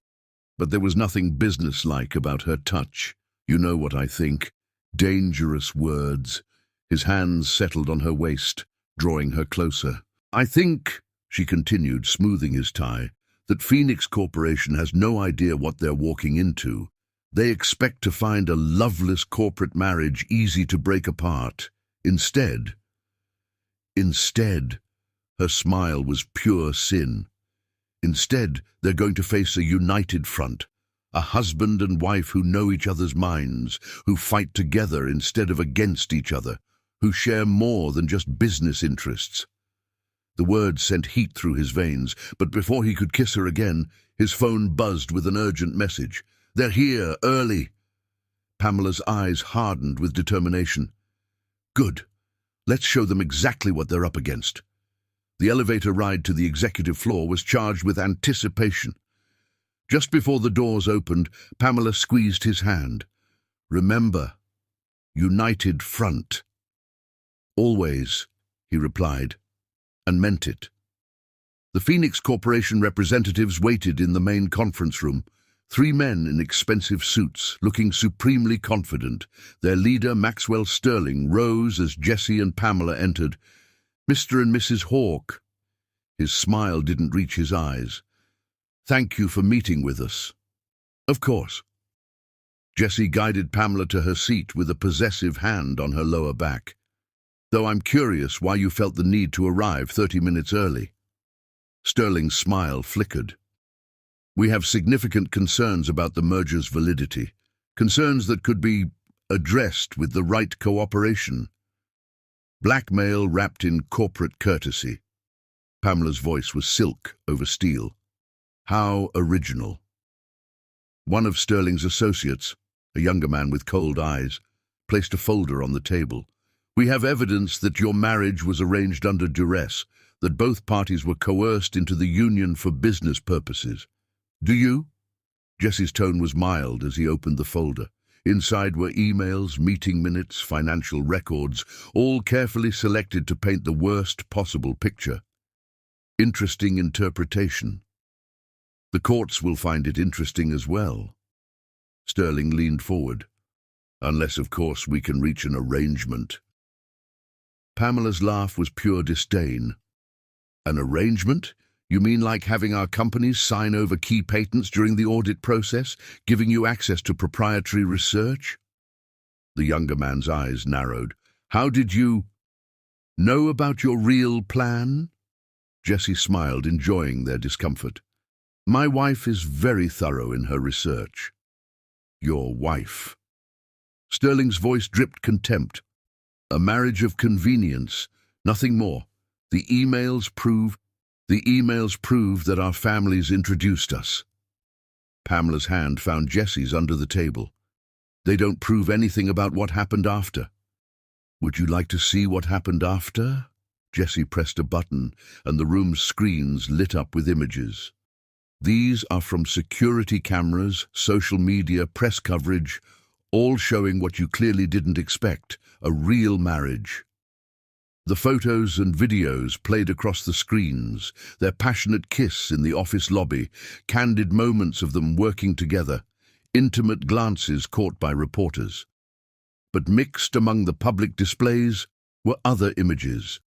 But there was nothing businesslike about her touch. "You know what I think." Dangerous words. His hands settled on her waist, drawing her closer. "I think," she continued, smoothing his tie, "that Phoenix Corporation has no idea what they're walking into. They expect to find a loveless corporate marriage easy to break apart. Instead, her smile was pure sin. Instead, they're going to face a united front, a husband and wife who know each other's minds, who fight together instead of against each other, who share more than just business interests." The words sent heat through his veins, but before he could kiss her again, his phone buzzed with an urgent message. "They're here, early." Pamela's eyes hardened with determination. "Good. Let's show them exactly what they're up against." The elevator ride to the executive floor was charged with anticipation. Just before the doors opened, Pamela squeezed his hand. "Remember, united front." "Always," he replied, and meant it. The Phoenix Corporation representatives waited in the main conference room. 3 men in expensive suits, looking supremely confident. Their leader, Maxwell Sterling, rose as Jesse and Pamela entered. "Mr. and Mrs. Hawke." His smile didn't reach his eyes. "Thank you for meeting with us." "Of course." Jesse guided Pamela to her seat with a possessive hand on her lower back. "Though I'm curious why you felt the need to arrive 30 minutes early." Sterling's smile flickered. "We have significant concerns about the merger's validity, concerns that could be addressed with the right cooperation." Blackmail wrapped in corporate courtesy. Pamela's voice was silk over steel. How original. One of Sterling's associates, a younger man with cold eyes, placed a folder on the table. "We have evidence that your marriage was arranged under duress, that both parties were coerced into the union for business purposes. Do you?" Jesse's tone was mild as he opened the folder. Inside were emails, meeting minutes, financial records, all carefully selected to paint the worst possible picture. Interesting interpretation. The courts will find it interesting as well. Sterling leaned forward. "Unless, of course, we can reach an arrangement." Pamela's laugh was pure disdain. "An arrangement? You mean like having our companies sign over key patents during the audit process, giving you access to proprietary research?" The younger man's eyes narrowed. "How did you know about your real plan?" Jesse smiled, enjoying their discomfort. "My wife is very thorough in her research." "Your wife?" Sterling's voice dripped contempt. "A marriage of convenience, nothing more. The emails prove that our families introduced us." Pamela's hand found Jesse's under the table. "They don't prove anything about what happened after." "Would you like to see what happened after?" Jessie pressed a button, and the room's screens lit up with images. These are from security cameras, social media, press coverage, all showing what you clearly didn't expect, a real marriage. The photos and videos played across the screens, their passionate kiss in the office lobby, candid moments of them working together, intimate glances caught by reporters. But mixed among the public displays were other images.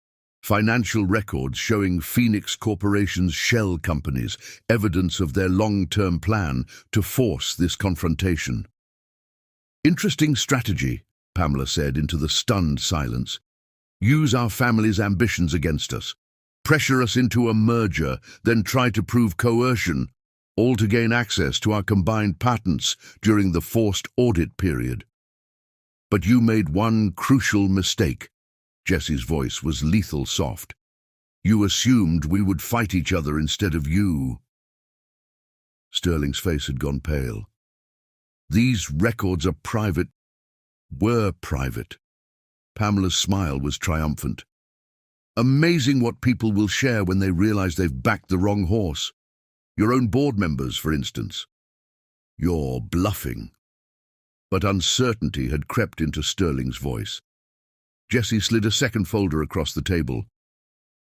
Financial records showing Phoenix Corporation's shell companies, evidence of their long-term plan to force this confrontation. "Interesting strategy," Pamela said into the stunned silence. "Use our family's ambitions against us. Pressure us into a merger, then try to prove coercion, all to gain access to our combined patents during the forced audit period. But you made one crucial mistake." Jessie's voice was lethal soft. "You assumed we would fight each other instead of you." Sterling's face had gone pale. "These records are private, were private." Pamela's smile was triumphant. "Amazing what people will share when they realize they've backed the wrong horse. Your own board members, for instance." "You're bluffing." But uncertainty had crept into Sterling's voice. Jessie slid a second folder across the table.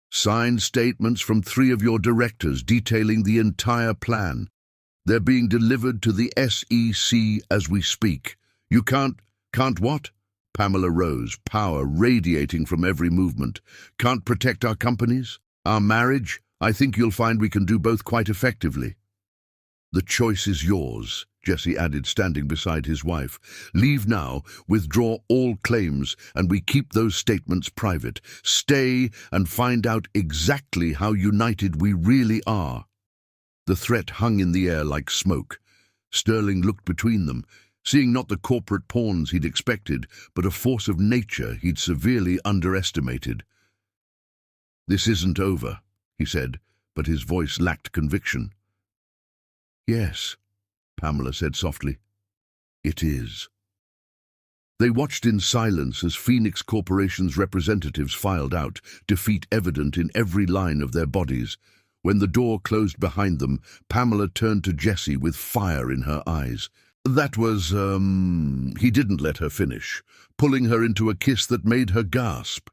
"Signed statements from 3 of your directors detailing the entire plan. They're being delivered to the SEC as we speak. You can't what?" Pamela rose, power radiating from every movement. "Can't protect our companies? Our marriage? I think you'll find we can do both quite effectively." "The choice is yours," Jessie added, standing beside his wife. "Leave now, withdraw all claims, and we keep those statements private. Stay and find out exactly how united we really are." The threat hung in the air like smoke. Sterling looked between them, seeing not the corporate pawns he'd expected, but a force of nature he'd severely underestimated. "This isn't over," he said, but his voice lacked conviction. "Yes," Pamela said softly. "It is." They watched in silence as Phoenix Corporation's representatives filed out, defeat evident in every line of their bodies. When the door closed behind them, Pamela turned to Jessie with fire in her eyes. "That was, He didn't let her finish, pulling her into a kiss that made her gasp.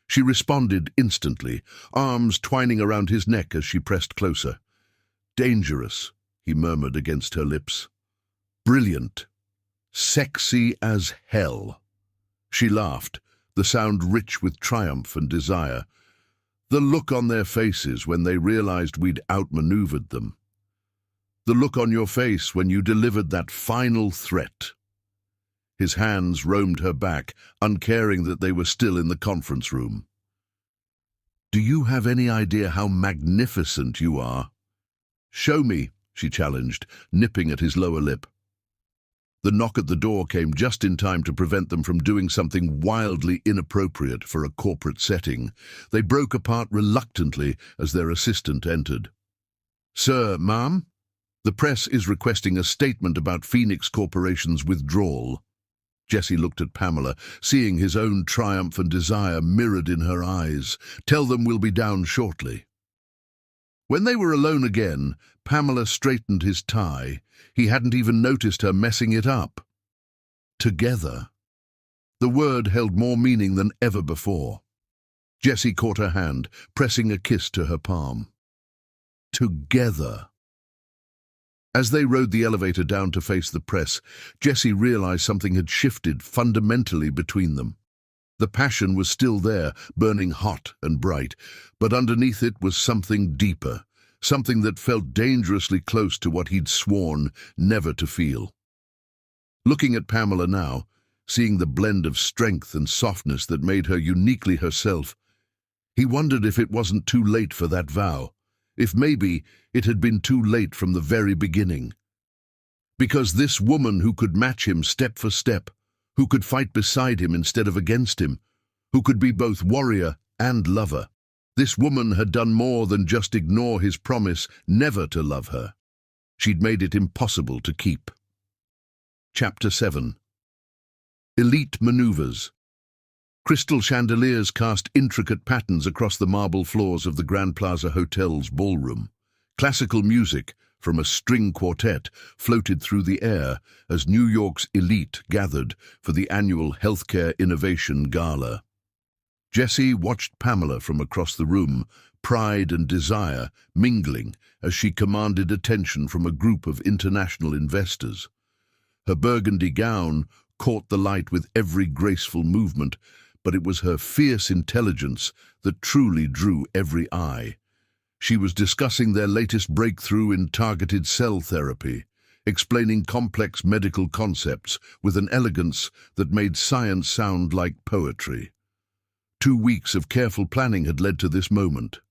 She responded instantly, arms twining around his neck as she pressed closer. "Dangerous," he murmured against her lips. "Brilliant. Sexy as hell." She laughed, the sound rich with triumph and desire. The look on their faces when they realized we'd outmaneuvered them. The look on your face when you delivered that final threat. His hands roamed her back, uncaring that they were still in the conference room. "Do you have any idea how magnificent you are?" "Show me," she challenged, nipping at his lower lip. The knock at the door came just in time to prevent them from doing something wildly inappropriate for a corporate setting. They broke apart reluctantly as their assistant entered. "Sir, ma'am? The press is requesting a statement about Phoenix Corporation's withdrawal." Jessie looked at Pamela, seeing his own triumph and desire mirrored in her eyes. "Tell them we'll be down shortly." When they were alone again, Pamela straightened his tie. He hadn't even noticed her messing it up. Together. The word held more meaning than ever before. Jessie caught her hand, pressing a kiss to her palm. Together. As they rode the elevator down to face the press, Jessie realized something had shifted fundamentally between them. The passion was still there, burning hot and bright, but underneath it was something deeper, something that felt dangerously close to what he'd sworn never to feel. Looking at Pamela now, seeing the blend of strength and softness that made her uniquely herself, he wondered if it wasn't too late for that vow, if maybe it had been too late from the very beginning. Because this woman who could match him step for step, who could fight beside him instead of against him, who could be both warrior and lover, this woman had done more than just ignore his promise never to love her. She'd made it impossible to keep. Chapter 7. Elite Maneuvers. Crystal chandeliers cast intricate patterns across the marble floors of the Grand Plaza Hotel's ballroom. Classical music from a string quartet floated through the air as New York's elite gathered for the annual Healthcare Innovation Gala. Jessie watched Pamela from across the room, pride and desire mingling as she commanded attention from a group of international investors. Her burgundy gown caught the light with every graceful movement, but it was her fierce intelligence that truly drew every eye. She was discussing their latest breakthrough in targeted cell therapy, explaining complex medical concepts with an elegance that made science sound like poetry. 2 weeks of careful planning had led to this moment.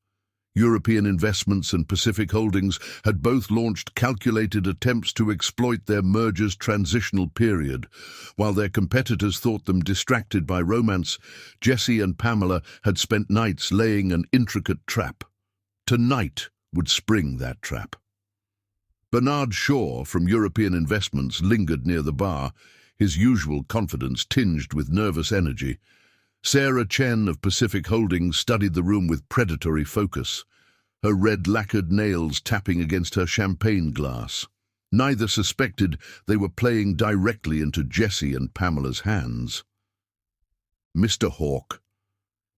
European Investments and Pacific Holdings had both launched calculated attempts to exploit their merger's transitional period. While their competitors thought them distracted by romance, Jessie and Pamela had spent nights laying an intricate trap. Tonight would spring that trap. Bernard Shaw from European Investments lingered near the bar, his usual confidence tinged with nervous energy. Sarah Chen of Pacific Holdings studied the room with predatory focus, her red lacquered nails tapping against her champagne glass. Neither suspected they were playing directly into Jessie and Pamela's hands. Mr. Hawke.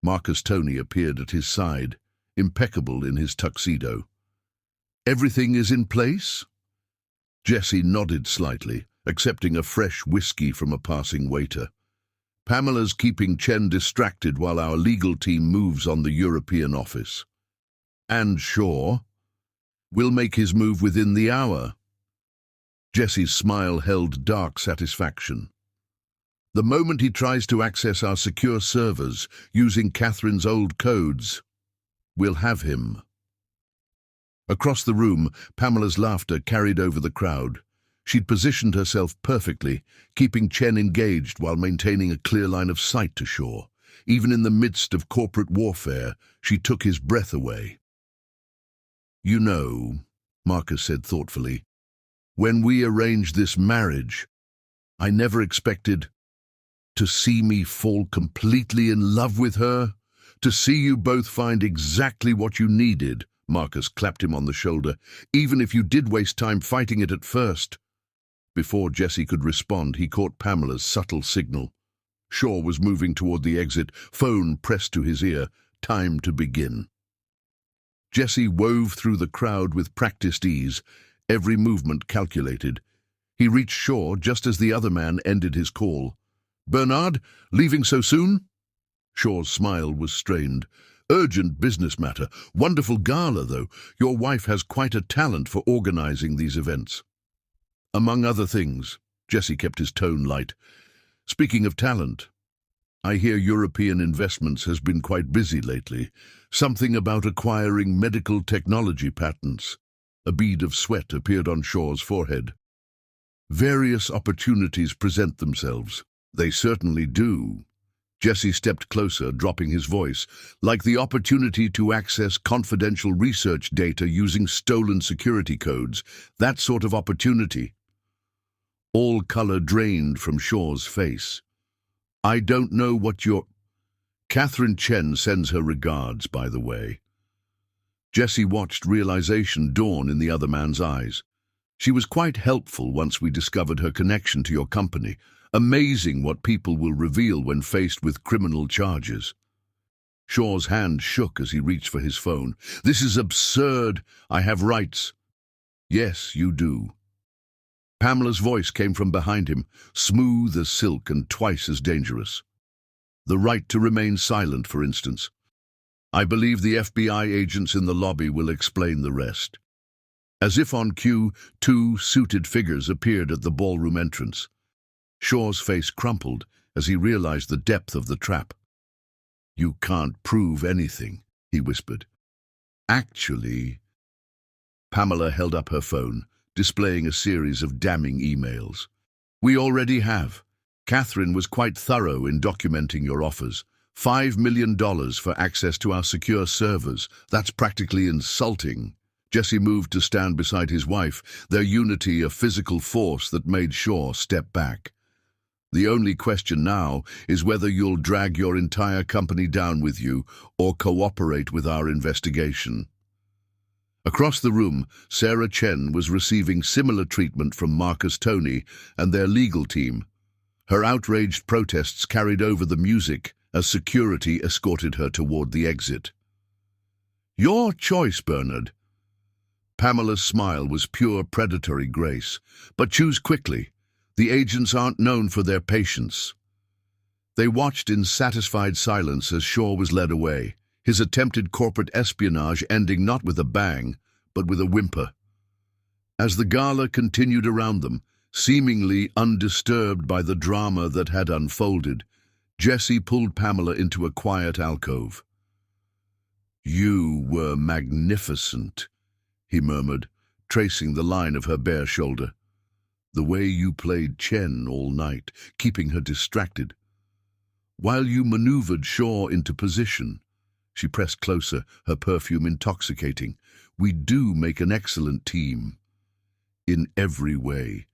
Marcus Tony appeared at his side, impeccable in his tuxedo. Everything is in place? Jessie nodded slightly, accepting a fresh whiskey from a passing waiter. Pamela's keeping Chen distracted while our legal team moves on the European office. And Shaw will make his move within the hour. Jessie's smile held dark satisfaction. The moment he tries to access our secure servers using Catherine's old codes, we'll have him. Across the room, Pamela's laughter carried over the crowd. She'd positioned herself perfectly, keeping Chen engaged while maintaining a clear line of sight to Shaw. Even in the midst of corporate warfare, she took his breath away. You know, Marcus said thoughtfully, when we arranged this marriage, I never expected to see me fall completely in love with her, to see you both find exactly what you needed. Marcus clapped him on the shoulder, even if you did waste time fighting it at first. Before Jessie could respond, he caught Pamela's subtle signal. Shaw was moving toward the exit, phone pressed to his ear. Time to begin. Jessie wove through the crowd with practiced ease, every movement calculated. He reached Shaw just as the other man ended his call. Bernard, leaving so soon? Shaw's smile was strained. Urgent business matter. Wonderful gala, though. Your wife has quite a talent for organizing these events. Among other things, Jessie kept his tone light. Speaking of talent, I hear European Investments has been quite busy lately. Something about acquiring medical technology patents. A bead of sweat appeared on Shaw's forehead. Various opportunities present themselves. They certainly do. Jessie stepped closer, dropping his voice, like the opportunity to access confidential research data using stolen security codes. That sort of opportunity. All color drained from Shaw's face. I don't know what you're... Catherine Chen sends her regards, by the way. Jessie watched realization dawn in the other man's eyes. She was quite helpful once we discovered her connection to your company. Amazing what people will reveal when faced with criminal charges. Shaw's hand shook as he reached for his phone. This is absurd. I have rights. Yes, you do. Pamela's voice came from behind him, smooth as silk and twice as dangerous. The right to remain silent, for instance. I believe the FBI agents in the lobby will explain the rest. As if on cue, 2 suited figures appeared at the ballroom entrance. Shaw's face crumpled as he realized the depth of the trap. You can't prove anything, he whispered. Actually... Pamela held up her phone, displaying a series of damning emails. We already have. Catherine was quite thorough in documenting your offers. $5 million for access to our secure servers. That's practically insulting. Jessie moved to stand beside his wife, their unity a physical force that made Shaw step back. The only question now is whether you'll drag your entire company down with you or cooperate with our investigation. Across the room, Sarah Chen was receiving similar treatment from Marcus Tony and their legal team. Her outraged protests carried over the music as security escorted her toward the exit. Your choice, Bernard. Pamela's smile was pure predatory grace. But choose quickly. The agents aren't known for their patience. They watched in satisfied silence as Shaw was led away, his attempted corporate espionage ending not with a bang, but with a whimper. As the gala continued around them, seemingly undisturbed by the drama that had unfolded, Jesse pulled Pamela into a quiet alcove. You were magnificent, he murmured, tracing the line of her bare shoulder. The way you played Chen all night, keeping her distracted. While you maneuvered Shaw into position. She pressed closer, her perfume intoxicating. We do make an excellent team. In every way.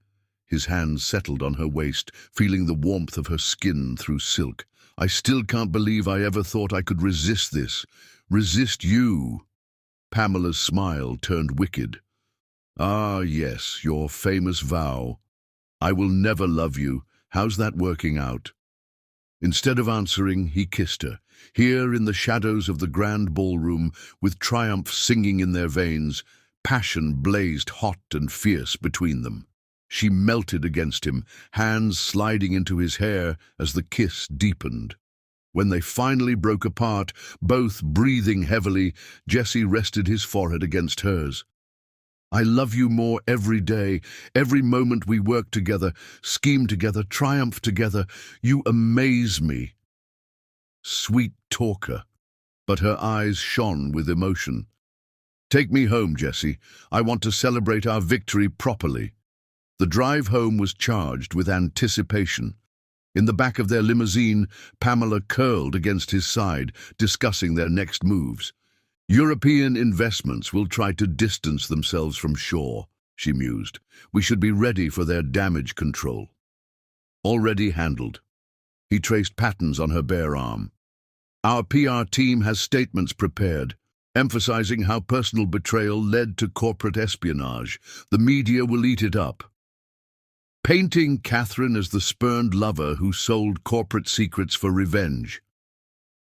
His hands settled on her waist, feeling the warmth of her skin through silk. I still can't believe I ever thought I could resist this. Resist you. Pamela's smile turned wicked. Ah, yes, your famous vow. I will never love you. How's that working out? Instead of answering, he kissed her. Here in the shadows of the grand ballroom, with triumph singing in their veins, passion blazed hot and fierce between them. She melted against him, hands sliding into his hair as the kiss deepened. When they finally broke apart, both breathing heavily, Jesse rested his forehead against hers. I love you more every day, every moment we work together, scheme together, triumph together. You amaze me. Sweet talker. But her eyes shone with emotion. Take me home, Jesse. I want to celebrate our victory properly. The drive home was charged with anticipation. In the back of their limousine, Pamela curled against his side, discussing their next moves. European investments will try to distance themselves from Shaw, she mused. We should be ready for their damage control. Already handled. He traced patterns on her bare arm. Our PR team has statements prepared, emphasizing how personal betrayal led to corporate espionage. The media will eat it up. Painting Catherine as the spurned lover who sold corporate secrets for revenge.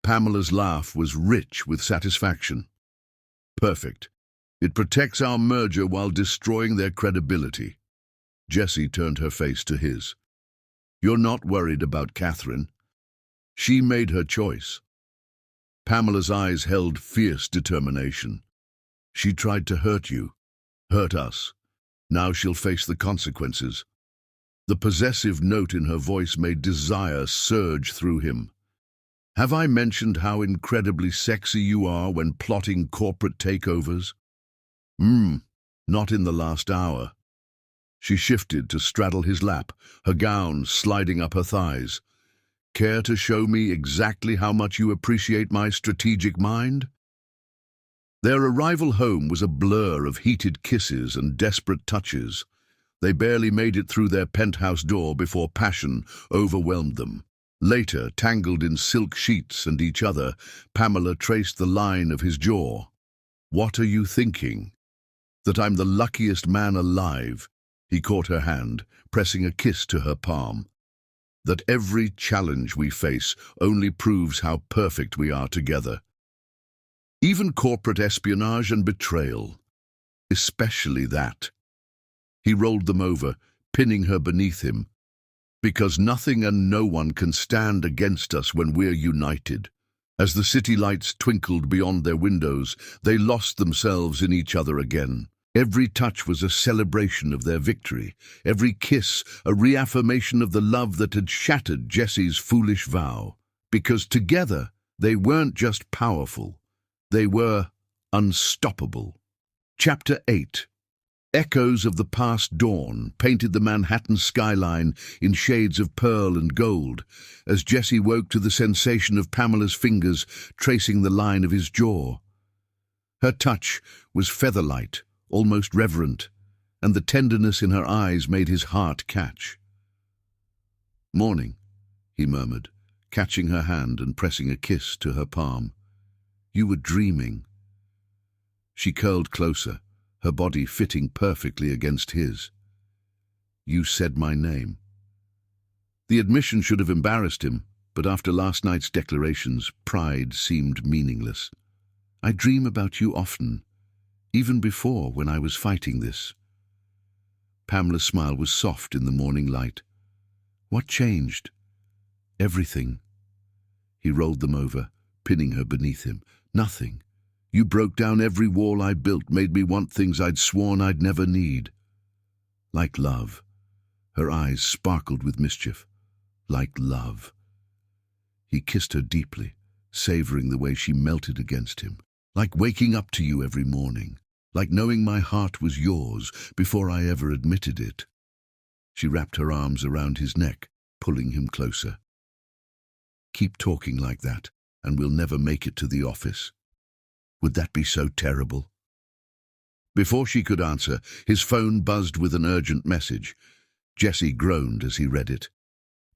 Pamela's laugh was rich with satisfaction. Perfect. It protects our merger while destroying their credibility. Jessie turned her face to his. You're not worried about Catherine. She made her choice. Pamela's eyes held fierce determination. She tried to hurt you, hurt us. Now she'll face the consequences. The possessive note in her voice made desire surge through him. Have I mentioned how incredibly sexy you are when plotting corporate takeovers? Not in the last hour. She shifted to straddle his lap, her gown sliding up her thighs. Care to show me exactly how much you appreciate my strategic mind? Their arrival home was a blur of heated kisses and desperate touches. They barely made it through their penthouse door before passion overwhelmed them. Later, tangled in silk sheets and each other, Pamela traced the line of his jaw. What are you thinking? That I'm the luckiest man alive. He caught her hand, pressing a kiss to her palm. That every challenge we face only proves how perfect we are together. Even corporate espionage and betrayal. Especially that. He rolled them over, pinning her beneath him. Because nothing and no one can stand against us when we're united. As the city lights twinkled beyond their windows, they lost themselves in each other again. Every touch was a celebration of their victory. Every kiss a reaffirmation of the love that had shattered Jesse's foolish vow. Because together, they weren't just powerful. They were unstoppable. Chapter 8. Echoes of the past dawn painted the Manhattan skyline in shades of pearl and gold, as Jesse woke to the sensation of Pamela's fingers tracing the line of his jaw. Her touch was feather-light, almost reverent, and the tenderness in her eyes made his heart catch. "Morning," he murmured, catching her hand and pressing a kiss to her palm. "You were dreaming." She curled closer, her body fitting perfectly against his. "You said my name." The admission should have embarrassed him, but after last night's declarations, pride seemed meaningless. "I dream about you often, even before when I was fighting this." Pamela's smile was soft in the morning light. "What changed?" "Everything." He rolled them over, pinning her beneath him. "Nothing. You broke down every wall I built, made me want things I'd sworn I'd never need." "Like love." Her eyes sparkled with mischief. "Like love." He kissed her deeply, savoring the way she melted against him. "Like waking up to you every morning. Like knowing my heart was yours before I ever admitted it." She wrapped her arms around his neck, pulling him closer. "Keep talking like that, and we'll never make it to the office." "Would that be so terrible?" Before she could answer, his phone buzzed with an urgent message. Jesse groaned as he read it.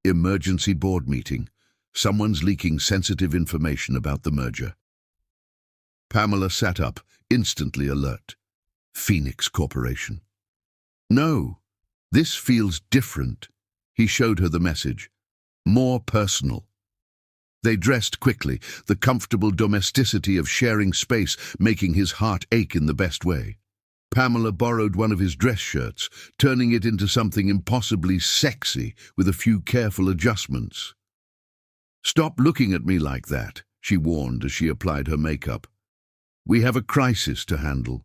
"Emergency board meeting. Someone's leaking sensitive information about the merger." Pamela sat up, instantly alert. Phoenix Corporation. "No, this feels different." He showed her the message. "More personal." They dressed quickly, the comfortable domesticity of sharing space making his heart ache in the best way. Pamela borrowed one of his dress shirts, turning it into something impossibly sexy with a few careful adjustments. "Stop looking at me like that," she warned as she applied her makeup. "We have a crisis to handle."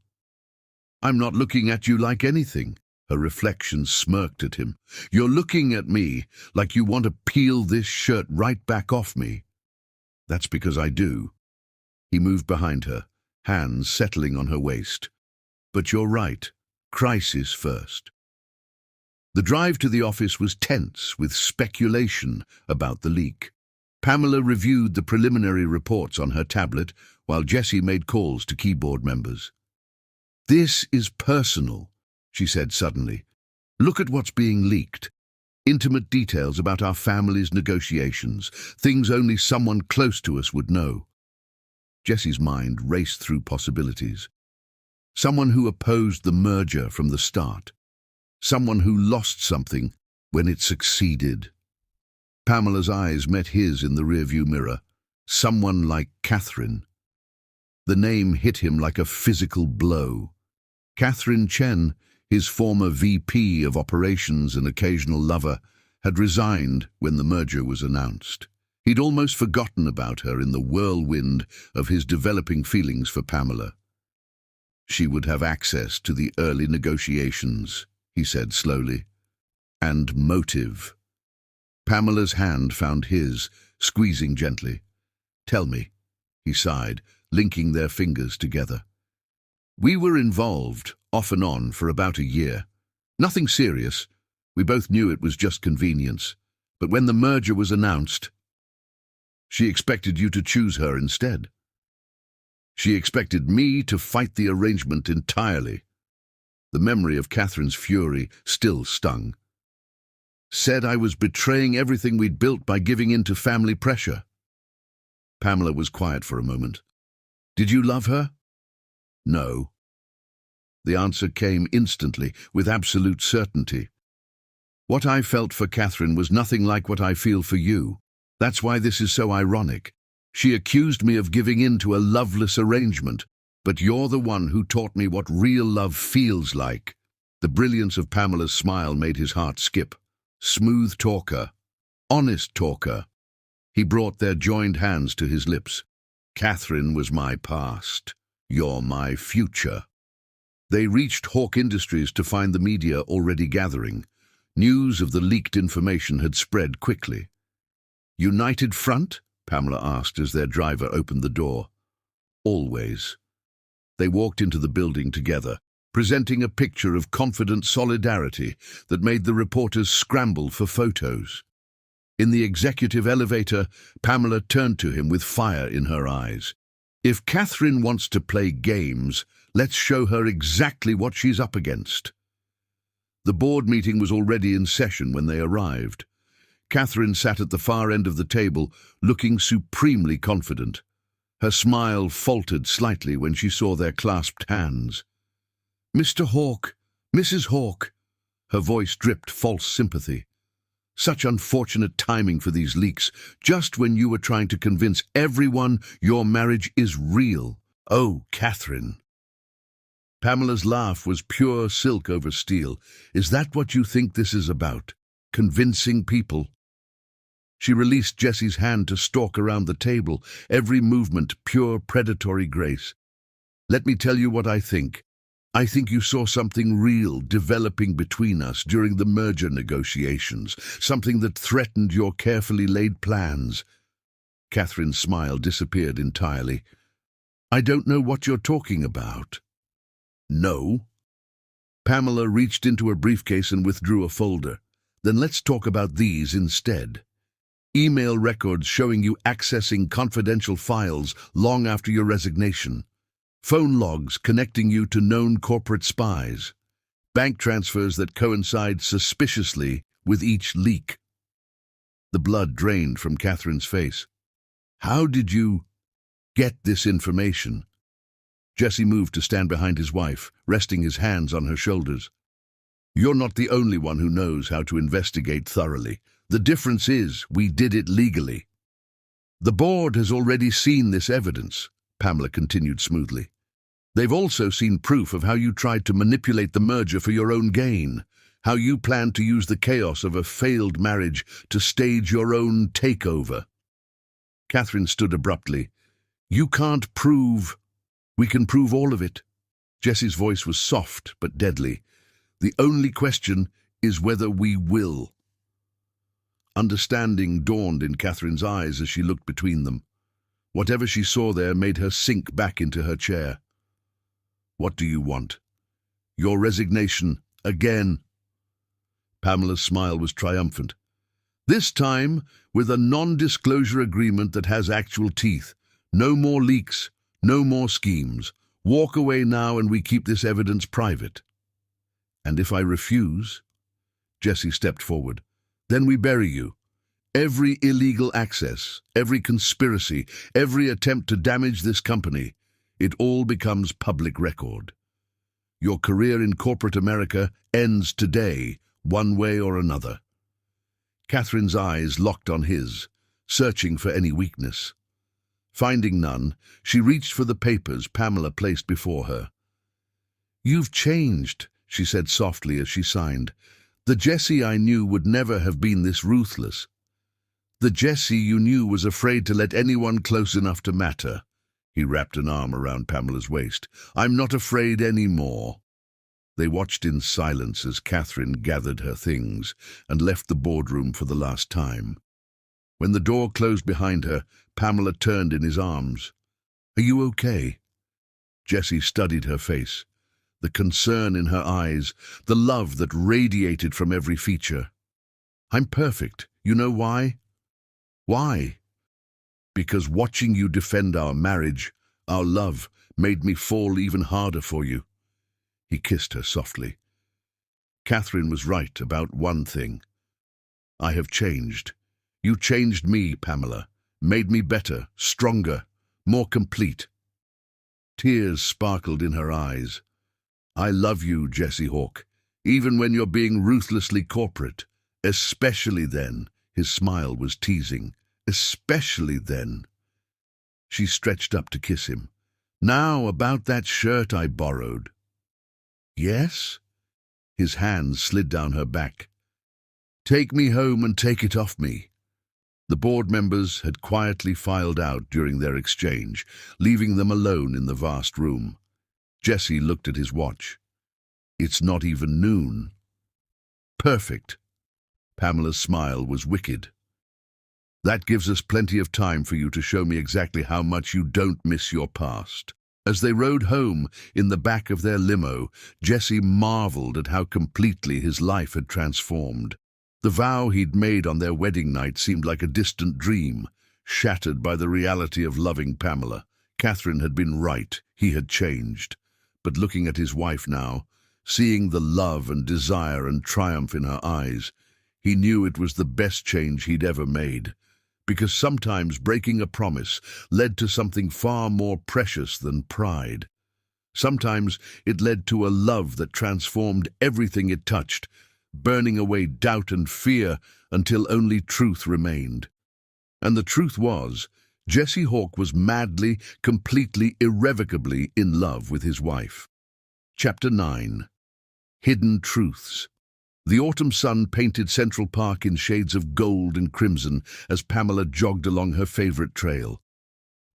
"I'm not looking at you like anything." Her reflection smirked at him. "You're looking at me like you want to peel this shirt right back off me." "That's because I do." He moved behind her, hands settling on her waist. "But you're right. Crisis first." The drive to the office was tense with speculation about the leak. Pamela reviewed the preliminary reports on her tablet while Jessie made calls to keyboard members. "This is personal," she said suddenly. "Look at what's being leaked. Intimate details about our family's negotiations, things only someone close to us would know." Jessie's mind raced through possibilities. Someone who opposed the merger from the start. Someone who lost something when it succeeded. Pamela's eyes met his in the rearview mirror. Someone like Catherine. The name hit him like a physical blow. Catherine Chen, his former VP of operations and occasional lover, had resigned when the merger was announced. He'd almost forgotten about her in the whirlwind of his developing feelings for Pamela. "She would have access to the early negotiations," he said slowly. "And motive." Pamela's hand found his, squeezing gently. "Tell me," he sighed, linking their fingers together. "We were involved, off and on, for about a year. Nothing serious. We both knew it was just convenience. But when the merger was announced, she expected you to choose her instead. She expected me to fight the arrangement entirely." The memory of Catherine's fury still stung. "Said I was betraying everything we'd built by giving in to family pressure." Pamela was quiet for a moment. "Did you love her?" "No." The answer came instantly, with absolute certainty. "What I felt for Catherine was nothing like what I feel for you. That's why this is so ironic. She accused me of giving in to a loveless arrangement, but you're the one who taught me what real love feels like." The brilliance of Pamela's smile made his heart skip. Smooth talker, honest talker. He brought their joined hands to his lips. "Catherine was my past. You're my future." They reached Hawk Industries to find the media already gathering. News of the leaked information had spread quickly. "United Front?" Pamela asked as their driver opened the door. "Always." They walked into the building together, presenting a picture of confident solidarity that made the reporters scramble for photos. In the executive elevator, Pamela turned to him with fire in her eyes. "If Catherine wants to play games, let's show her exactly what she's up against." The board meeting was already in session when they arrived. Catherine sat at the far end of the table, looking supremely confident. Her smile faltered slightly when she saw their clasped hands. "Mr. Hawke, Mrs. Hawke." Her voice dripped false sympathy. "Such unfortunate timing for these leaks, just when you were trying to convince everyone your marriage is real. Oh, Catherine." Pamela's laugh was pure silk over steel. "Is that what you think this is about? Convincing people?" She released Jesse's hand to stalk around the table, every movement pure predatory grace. "Let me tell you what I think. I think you saw something real developing between us during the merger negotiations, something that threatened your carefully laid plans." Catherine's smile disappeared entirely. "I don't know what you're talking about." "No?" Pamela reached into her briefcase and withdrew a folder. "Then let's talk about these instead. Email records showing you accessing confidential files long after your resignation. Phone logs connecting you to known corporate spies. Bank transfers that coincide suspiciously with each leak." The blood drained from Catherine's face. "How did you get this information?" Jesse moved to stand behind his wife, resting his hands on her shoulders. "You're not the only one who knows how to investigate thoroughly. The difference is we did it legally." "The board has already seen this evidence," Pamela continued smoothly. "They've also seen proof of how you tried to manipulate the merger for your own gain, how you planned to use the chaos of a failed marriage to stage your own takeover." Catherine stood abruptly. "You can't prove—" "We can prove all of it." Jesse's voice was soft but deadly. "The only question is whether we will." Understanding dawned in Catherine's eyes as she looked between them. Whatever she saw there made her sink back into her chair. "What do you want?" "Your resignation, again." Pamela's smile was triumphant. "This time with a non-disclosure agreement that has actual teeth. No more leaks, no more schemes. Walk away now and we keep this evidence private." "And if I refuse?" Jesse stepped forward. "Then we bury you. Every illegal access, every conspiracy, every attempt to damage this company, it all becomes public record. Your career in corporate America ends today, one way or another." Catherine's eyes locked on his, searching for any weakness. Finding none, she reached for the papers Pamela placed before her. "You've changed," she said softly as she signed. "The Jesse I knew would never have been this ruthless. The Jesse you knew was afraid to let anyone close enough to matter." He wrapped an arm around Pamela's waist. "I'm not afraid anymore." They watched in silence as Catherine gathered her things and left the boardroom for the last time. When the door closed behind her, Pamela turned in his arms. "Are you okay?" Jesse studied her face, the concern in her eyes, the love that radiated from every feature. "I'm perfect. You know why?" "Why?" "Because watching you defend our marriage, our love, made me fall even harder for you." He kissed her softly. "Catherine was right about one thing. I have changed. You changed me, Pamela, made me better, stronger, more complete." Tears sparkled in her eyes. "I love you, Jesse Hawke, even when you're being ruthlessly corporate. Especially then." His smile was teasing. "Especially then." She stretched up to kiss him. "Now about that shirt I borrowed." "Yes?" His hands slid down her back. "Take me home and take it off me." The board members had quietly filed out during their exchange, leaving them alone in the vast room. Jesse looked at his watch. "It's not even noon." "Perfect." Pamela's smile was wicked. "That gives us plenty of time for you to show me exactly how much you don't miss your past." As they rode home in the back of their limo, Jesse marveled at how completely his life had transformed. The vow he'd made on their wedding night seemed like a distant dream, shattered by the reality of loving Pamela. Catherine had been right, he had changed. But looking at his wife now, seeing the love and desire and triumph in her eyes, He knew it was the best change he'd ever made, because sometimes breaking a promise led to something far more precious than pride. Sometimes it led to a love that transformed everything it touched, burning away doubt and fear until only truth remained. And the truth was, Jesse Hawke was madly, completely, irrevocably in love with his wife. Chapter 9. Hidden Truths. The autumn sun painted Central Park in shades of gold and crimson as Pamela jogged along her favorite trail.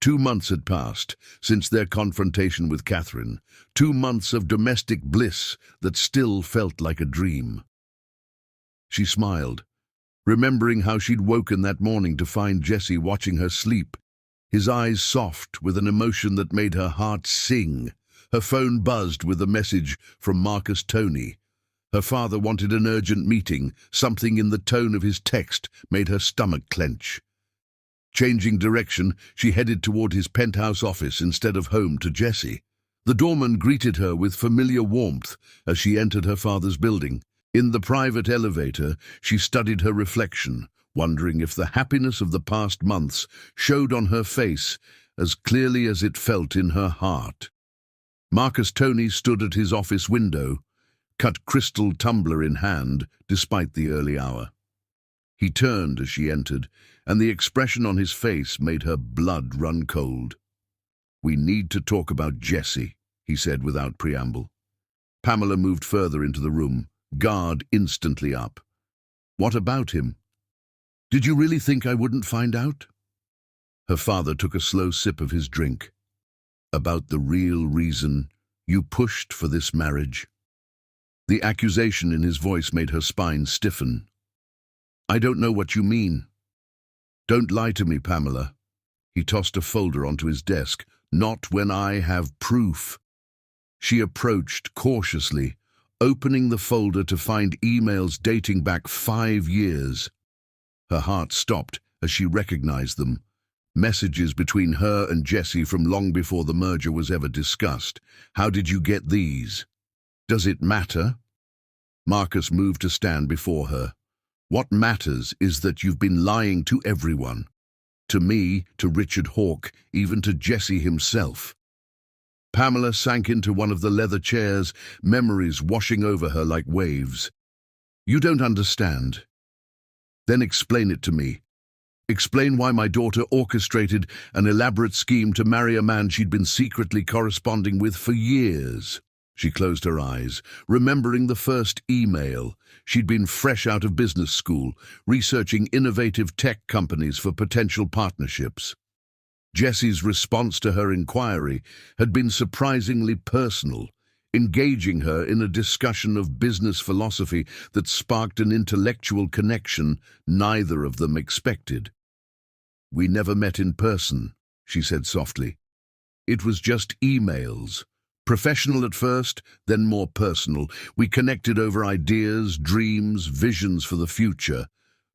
2 months had passed since their confrontation with Catherine, 2 months of domestic bliss that still felt like a dream. She smiled, remembering how she'd woken that morning to find Jesse watching her sleep, his eyes soft with an emotion that made her heart sing. Her phone buzzed with a message from Marcus Tony. Her father wanted an urgent meeting. Something in the tone of his text made her stomach clench. Changing direction, she headed toward his penthouse office instead of home to Jesse. The doorman greeted her with familiar warmth as she entered her father's building. In the private elevator, she studied her reflection, wondering if the happiness of the past months showed on her face as clearly as it felt in her heart. Marcus Tony stood at his office window, cut crystal tumbler in hand, despite the early hour. He turned as she entered, and the expression on his face made her blood run cold. "We need to talk about Jesse," he said without preamble. Pamela moved further into the room, guard instantly up. "What about him? Did you really think I wouldn't find out?" Her father took a slow sip of his drink. "About the real reason you pushed for this marriage." The accusation in his voice made her spine stiffen. "I don't know what you mean." "Don't lie to me, Pamela." He tossed a folder onto his desk. "Not when I have proof." She approached cautiously, opening the folder to find emails dating back 5 years. Her heart stopped as she recognized them. Messages between her and Jesse from long before the merger was ever discussed. "How did you get these? Does it matter?" Marcus moved to stand before her. "What matters is that you've been lying to everyone. To me, to Richard Hawke, even to Jesse himself." Pamela sank into one of the leather chairs, memories washing over her like waves. "You don't understand." "Then explain it to me. Explain why my daughter orchestrated an elaborate scheme to marry a man she'd been secretly corresponding with for years." She closed her eyes, remembering the first email. She'd been fresh out of business school, researching innovative tech companies for potential partnerships. Jesse's response to her inquiry had been surprisingly personal, engaging her in a discussion of business philosophy that sparked an intellectual connection neither of them expected. "We never met in person," she said softly. "It was just emails. Professional at first, then more personal. We connected over ideas, dreams, visions for the future.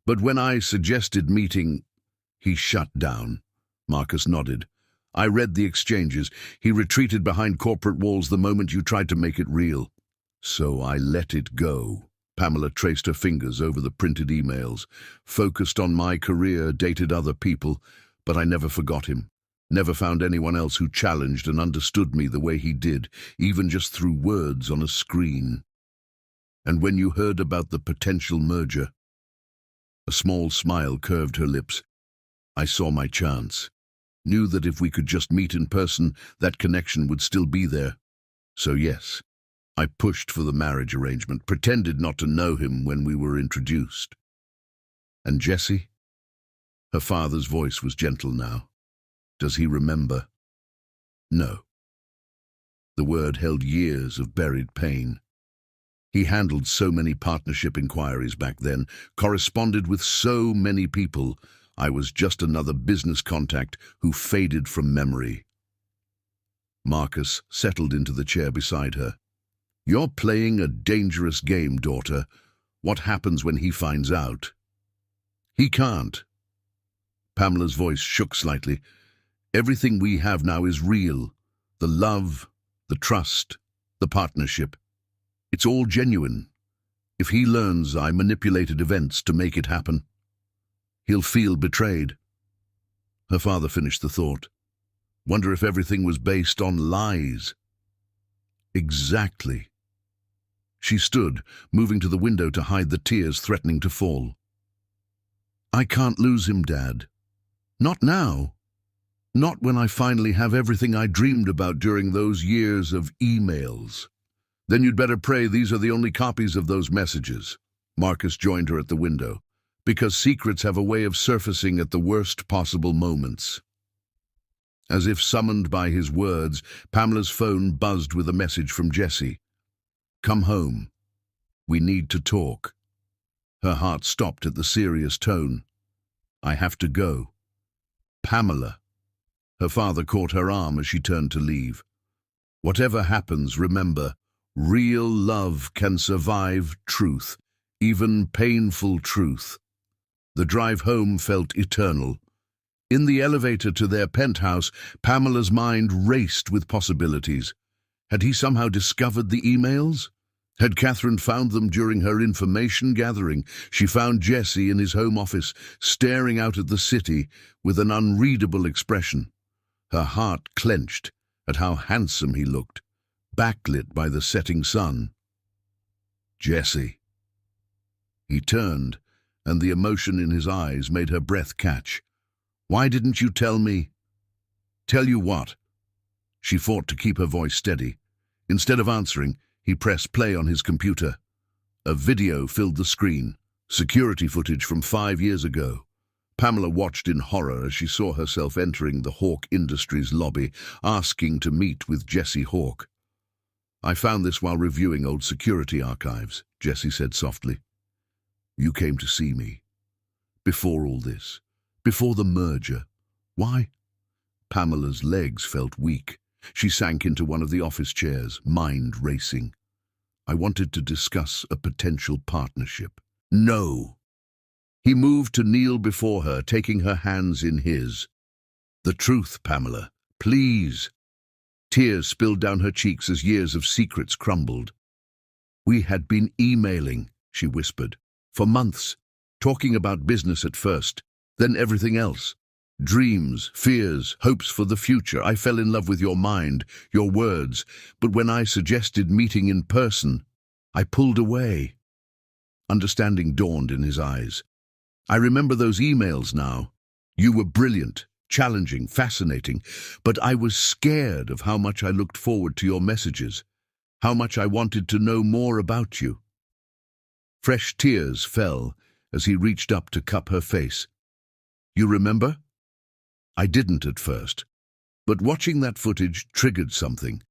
But when I suggested meeting..." He shut down. Marcus nodded. "I read the exchanges. He retreated behind corporate walls the moment you tried to make it real. So I let it go." Pamela traced her fingers over the printed emails. "Focused on my career, dated other people, but I never forgot him. Never found anyone else who challenged and understood me the way he did, even just through words on a screen. And when you heard about the potential merger..." A small smile curved her lips. "I saw my chance. Knew that if we could just meet in person, that connection would still be there. So yes, I pushed for the marriage arrangement, pretended not to know him when we were introduced." "And Jesse?" Her father's voice was gentle now. "Does he remember?" "No." The word held years of buried pain. "He handled so many partnership inquiries back then, corresponded with so many people. I was just another business contact who faded from memory." Marcus settled into the chair beside her. "You're playing a dangerous game, daughter. What happens when he finds out?" "He can't." Pamela's voice shook slightly. "Everything we have now is real. The love, the trust, the partnership. It's all genuine. If he learns I manipulated events to make it happen, he'll feel betrayed. Her father finished the thought. Wonder if everything was based on lies. Exactly. She stood, moving to the window to hide the tears threatening to fall. I can't lose him, Dad. Not now. Not when I finally have everything I dreamed about during those years of emails. Then you'd better pray these are the only copies of those messages. Marcus joined her at the window, because secrets have a way of surfacing at the worst possible moments. As if summoned by his words, Pamela's phone buzzed with a message from Jessie. Come home. We need to talk. Her heart stopped at the serious tone. I have to go. Pamela. Her father caught her arm as she turned to leave. Whatever happens, remember, real love can survive truth, even painful truth. The drive home felt eternal. In the elevator to their penthouse, Pamela's mind raced with possibilities. Had he somehow discovered the emails? Had Catherine found them during her information gathering? She found Jessie in his home office, staring out at the city with an unreadable expression. Her heart clenched at how handsome he looked, backlit by the setting sun. Jessie. He turned, and the emotion in his eyes made her breath catch. Why didn't you tell me? Tell you what? She fought to keep her voice steady. Instead of answering, he pressed play on his computer. A video filled the screen, security footage from 5 years ago. Pamela watched in horror as she saw herself entering the Hawk Industries lobby, asking to meet with Jessie Hawk. I found this while reviewing old security archives, Jessie said softly. You came to see me. Before all this. Before the merger. Why? Pamela's legs felt weak. She sank into one of the office chairs, mind racing. I wanted to discuss a potential partnership. No. He moved to kneel before her, taking her hands in his. The truth, Pamela. Please. Tears spilled down her cheeks as years of secrets crumbled. We had been emailing, she whispered, for months, talking about business at first, then everything else. Dreams, fears, hopes for the future. I fell in love with your mind, your words, but when I suggested meeting in person, I pulled away. Understanding dawned in his eyes. I remember those emails now. You were brilliant, challenging, fascinating, but I was scared of how much I looked forward to your messages, how much I wanted to know more about you. Fresh tears fell as he reached up to cup her face. You remember? I didn't at first, but watching that footage triggered something.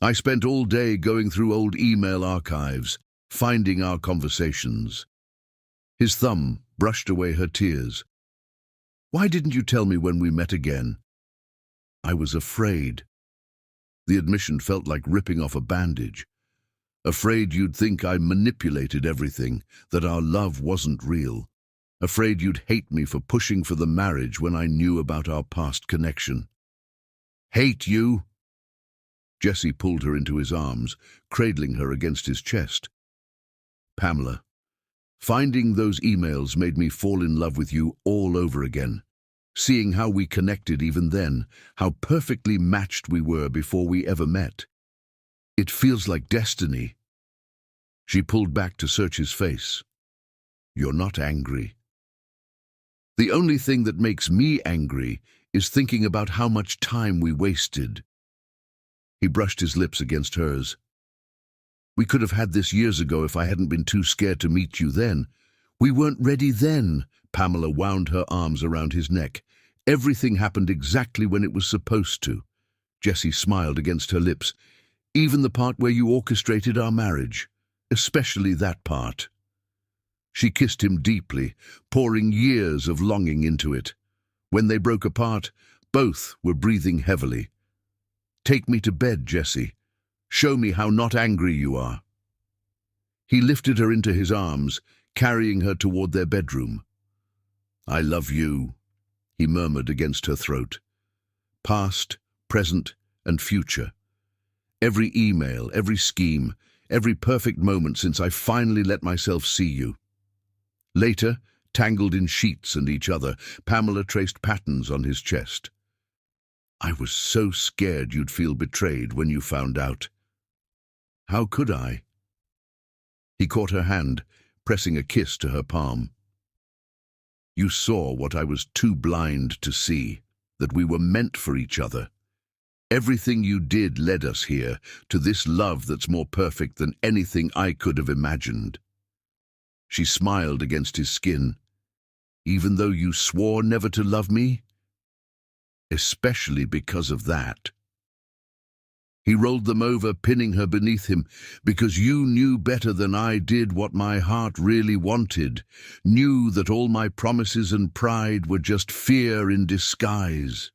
I spent all day going through old email archives, finding our conversations. His thumb brushed away her tears. Why didn't you tell me when we met again? I was afraid. The admission felt like ripping off a bandage. Afraid you'd think I manipulated everything, that our love wasn't real. Afraid you'd hate me for pushing for the marriage when I knew about our past connection. Hate you? Jessie pulled her into his arms, cradling her against his chest. Pamela, finding those emails made me fall in love with you all over again. Seeing how we connected even then, how perfectly matched we were before we ever met. It feels like destiny. She pulled back to search his face. You're not angry. The only thing that makes me angry is thinking about how much time we wasted. He brushed his lips against hers. We could have had this years ago if I hadn't been too scared to meet you then. We weren't ready then. Pamela wound her arms around his neck. Everything happened exactly when it was supposed to. Jessie smiled against her lips. Even the part where you orchestrated our marriage. Especially that part. She kissed him deeply, pouring years of longing into it. When they broke apart, both were breathing heavily. Take me to bed, Jessie. Show me how not angry you are. He lifted her into his arms, carrying her toward their bedroom. I love you, he murmured against her throat. Past, present, and future. Every email, every scheme, every perfect moment since I finally let myself see you. Later, tangled in sheets and each other, Pamela traced patterns on his chest. I was so scared you'd feel betrayed when you found out. How could I? He caught her hand, pressing a kiss to her palm. You saw what I was too blind to see, that we were meant for each other. Everything you did led us here, to this love that's more perfect than anything I could have imagined. She smiled against his skin. Even though you swore never to love me? Especially because of that. He rolled them over, pinning her beneath him, because you knew better than I did what my heart really wanted, knew that all my promises and pride were just fear in disguise.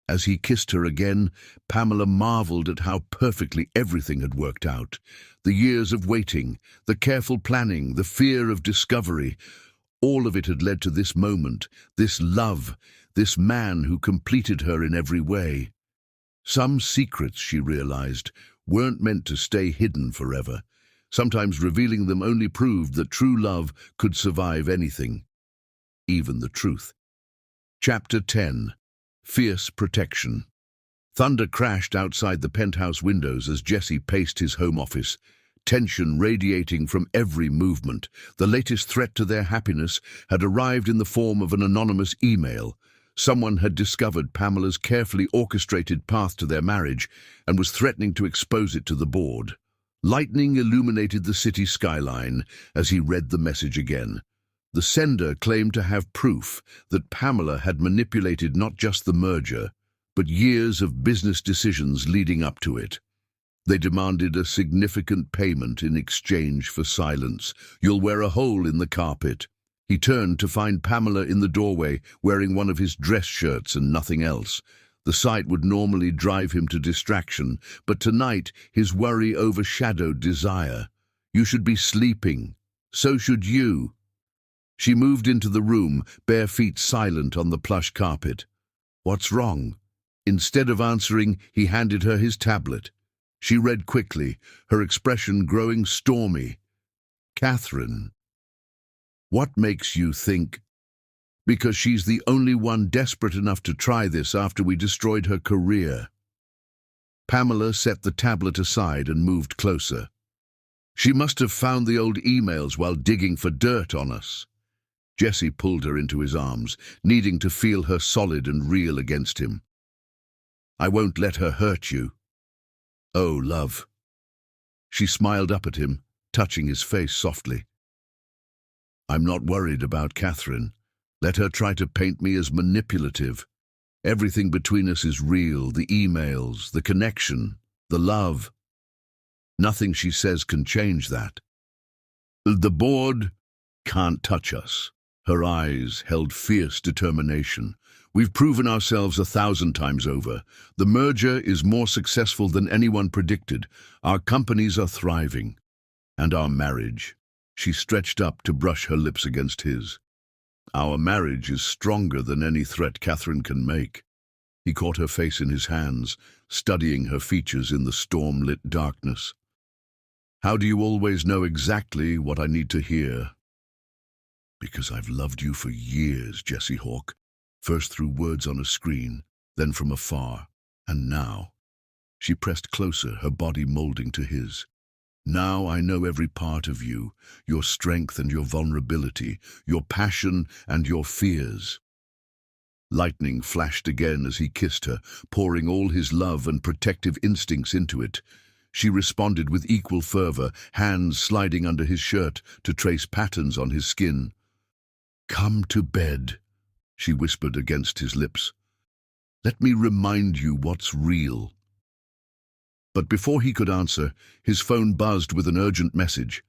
As he kissed her again, Pamela marveled at how perfectly everything had worked out. The years of waiting, the careful planning, the fear of discovery, all of it had led to this moment, this love, this man who completed her in every way. Some secrets, she realized, weren't meant to stay hidden forever. Sometimes revealing them only proved that true love could survive anything, even the truth. Chapter 10. Fierce Protection. Thunder crashed outside the penthouse windows as Jesse paced his home office, tension radiating from every movement. The latest threat to their happiness had arrived in the form of an anonymous email. Someone had discovered Pamela's carefully orchestrated path to their marriage and was threatening to expose it to the board. Lightning illuminated the city skyline as he read the message again. The sender claimed to have proof that Pamela had manipulated not just the merger, but years of business decisions leading up to it. They demanded a significant payment in exchange for silence. You'll wear a hole in the carpet. He turned to find Pamela in the doorway, wearing one of his dress shirts and nothing else. The sight would normally drive him to distraction, but tonight his worry overshadowed desire. You should be sleeping. So should you. She moved into the room, bare feet silent on the plush carpet. What's wrong? Instead of answering, he handed her his tablet. She read quickly, her expression growing stormy. Catherine. What makes you think? Because she's the only one desperate enough to try this after we destroyed her career. Pamela set the tablet aside and moved closer. She must have found the old emails while digging for dirt on us. Jesse pulled her into his arms, needing to feel her solid and real against him. I won't let her hurt you. Oh, love. She smiled up at him, touching his face softly. I'm not worried about Catherine. Let her try to paint me as manipulative. Everything between us is real, the emails, the connection, the love. Nothing she says can change that. The board can't touch us. Her eyes held fierce determination. We've proven ourselves 1,000 times over. The merger is more successful than anyone predicted. Our companies are thriving. And our marriage. She stretched up to brush her lips against his. Our marriage is stronger than any threat Catherine can make. He caught her face in his hands, studying her features in the storm-lit darkness. How do you always know exactly what I need to hear? Because I've loved you for years, Jesse Hawke. First through words on a screen, then from afar, and now. She pressed closer, her body molding to his. Now I know every part of you, your strength and your vulnerability, your passion and your fears. Lightning flashed again as he kissed her, pouring all his love and protective instincts into it. She responded with equal fervor, hands sliding under his shirt to trace patterns on his skin. Come to bed, she whispered against his lips. Let me remind you what's real. But before he could answer, his phone buzzed with an urgent message.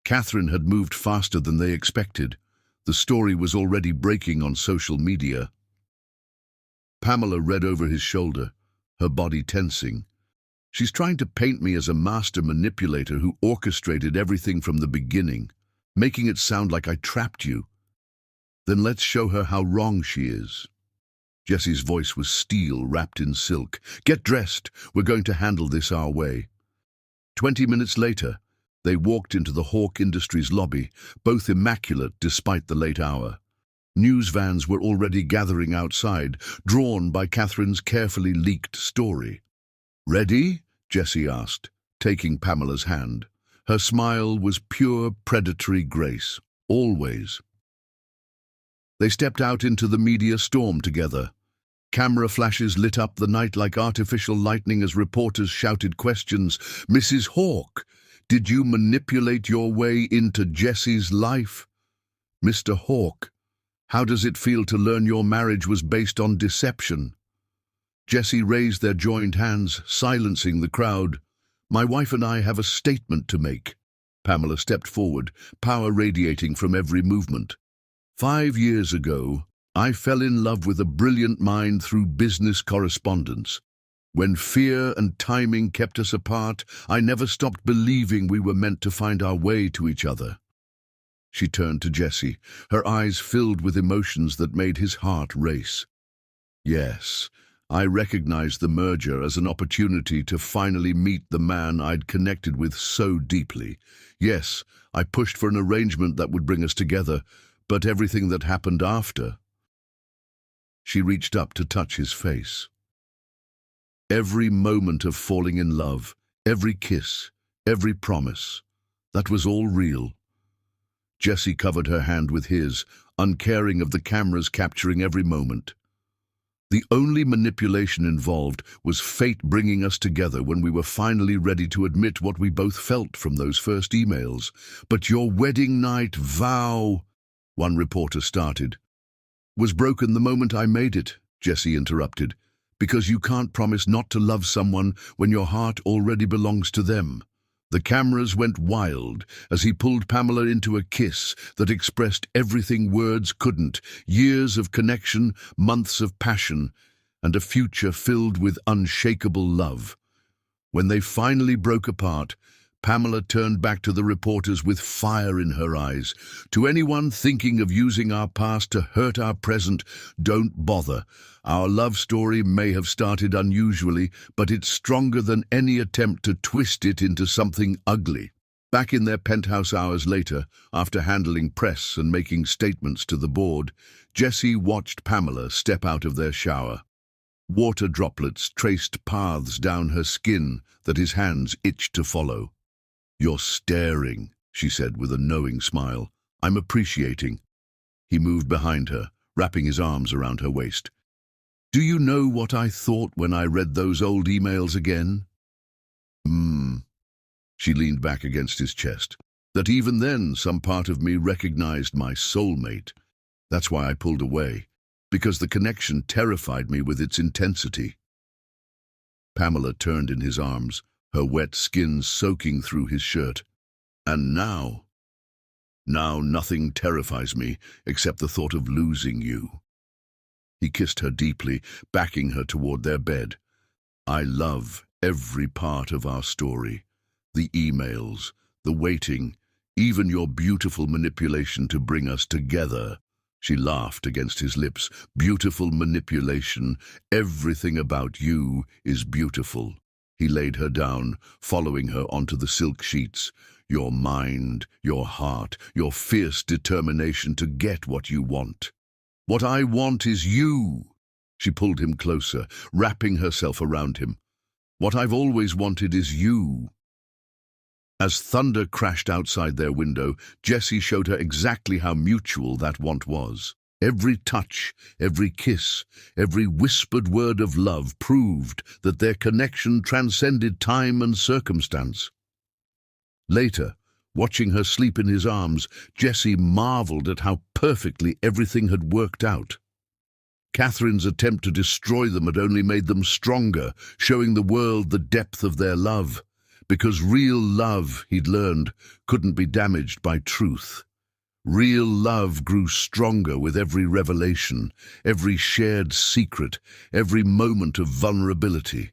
Catherine had moved faster than they expected. The story was already breaking on social media. Pamela read over his shoulder, her body tensing. She's trying to paint me as a master manipulator who orchestrated everything from the beginning, making it sound like I trapped you. Then let's show her how wrong she is. Jesse's voice was steel wrapped in silk. Get dressed. We're going to handle this our way. 20 minutes later, they walked into the Hawk Industries lobby, both immaculate despite the late hour. News vans were already gathering outside, drawn by Catherine's carefully leaked story. "Ready?" Jessie asked, taking Pamela's hand. Her smile was pure predatory grace, always. They stepped out into the media storm together. Camera flashes lit up the night like artificial lightning as reporters shouted questions. "Mrs. Hawk, did you manipulate your way into Jessie's life? Mr. Hawk, how does it feel to learn your marriage was based on deception?" Jessie raised their joined hands, silencing the crowd. "My wife and I have a statement to make." Pamela stepped forward, power radiating from every movement. "5 years ago, I fell in love with a brilliant mind through business correspondence. When fear and timing kept us apart, I never stopped believing we were meant to find our way to each other." She turned to Jessie, her eyes filled with emotions that made his heart race. "Yes, I recognized the merger as an opportunity to finally meet the man I'd connected with so deeply. Yes, I pushed for an arrangement that would bring us together, but everything that happened after..." She reached up to touch his face. Every moment of falling in love, every kiss, every promise, that was all real. Jessie covered her hand with his, uncaring of the cameras capturing every moment. "The only manipulation involved was fate bringing us together when we were finally ready to admit what we both felt from those first emails. But your wedding night vow," one reporter started, "was broken the moment I made it," Jessie interrupted, "because you can't promise not to love someone when your heart already belongs to them." The cameras went wild as he pulled Pamela into a kiss that expressed everything words couldn't: years of connection, months of passion, and a future filled with unshakable love. When they finally broke apart, Pamela turned back to the reporters with fire in her eyes. "To anyone thinking of using our past to hurt our present, don't bother. Our love story may have started unusually, but it's stronger than any attempt to twist it into something ugly." Back in their penthouse hours later, after handling press and making statements to the board, Jessie watched Pamela step out of their shower. Water droplets traced paths down her skin that his hands itched to follow. "You're staring," she said with a knowing smile. "I'm appreciating." He moved behind her, wrapping his arms around her waist. "Do you know what I thought when I read those old emails again?" She leaned back against his chest. "That even then some part of me recognized my soulmate. That's why I pulled away, because the connection terrified me with its intensity." Pamela turned in his arms, her wet skin soaking through his shirt. "And now nothing terrifies me except the thought of losing you." He kissed her deeply, backing her toward their bed. "I love every part of our story. The emails, the waiting, even your beautiful manipulation to bring us together." She laughed against his lips. "Beautiful manipulation. Everything about you is beautiful." He laid her down, following her onto the silk sheets. "Your mind, your heart, your fierce determination to get what you want." "What I want is you." She pulled him closer, wrapping herself around him. "What I've always wanted is you." As thunder crashed outside their window, Jessie showed her exactly how mutual that want was. Every touch, every kiss, every whispered word of love proved that their connection transcended time and circumstance. Later, watching her sleep in his arms, Jessie marveled at how perfectly everything had worked out. Catherine's attempt to destroy them had only made them stronger, showing the world the depth of their love. Because real love, he'd learned, couldn't be damaged by truth. Real love grew stronger with every revelation, every shared secret, every moment of vulnerability.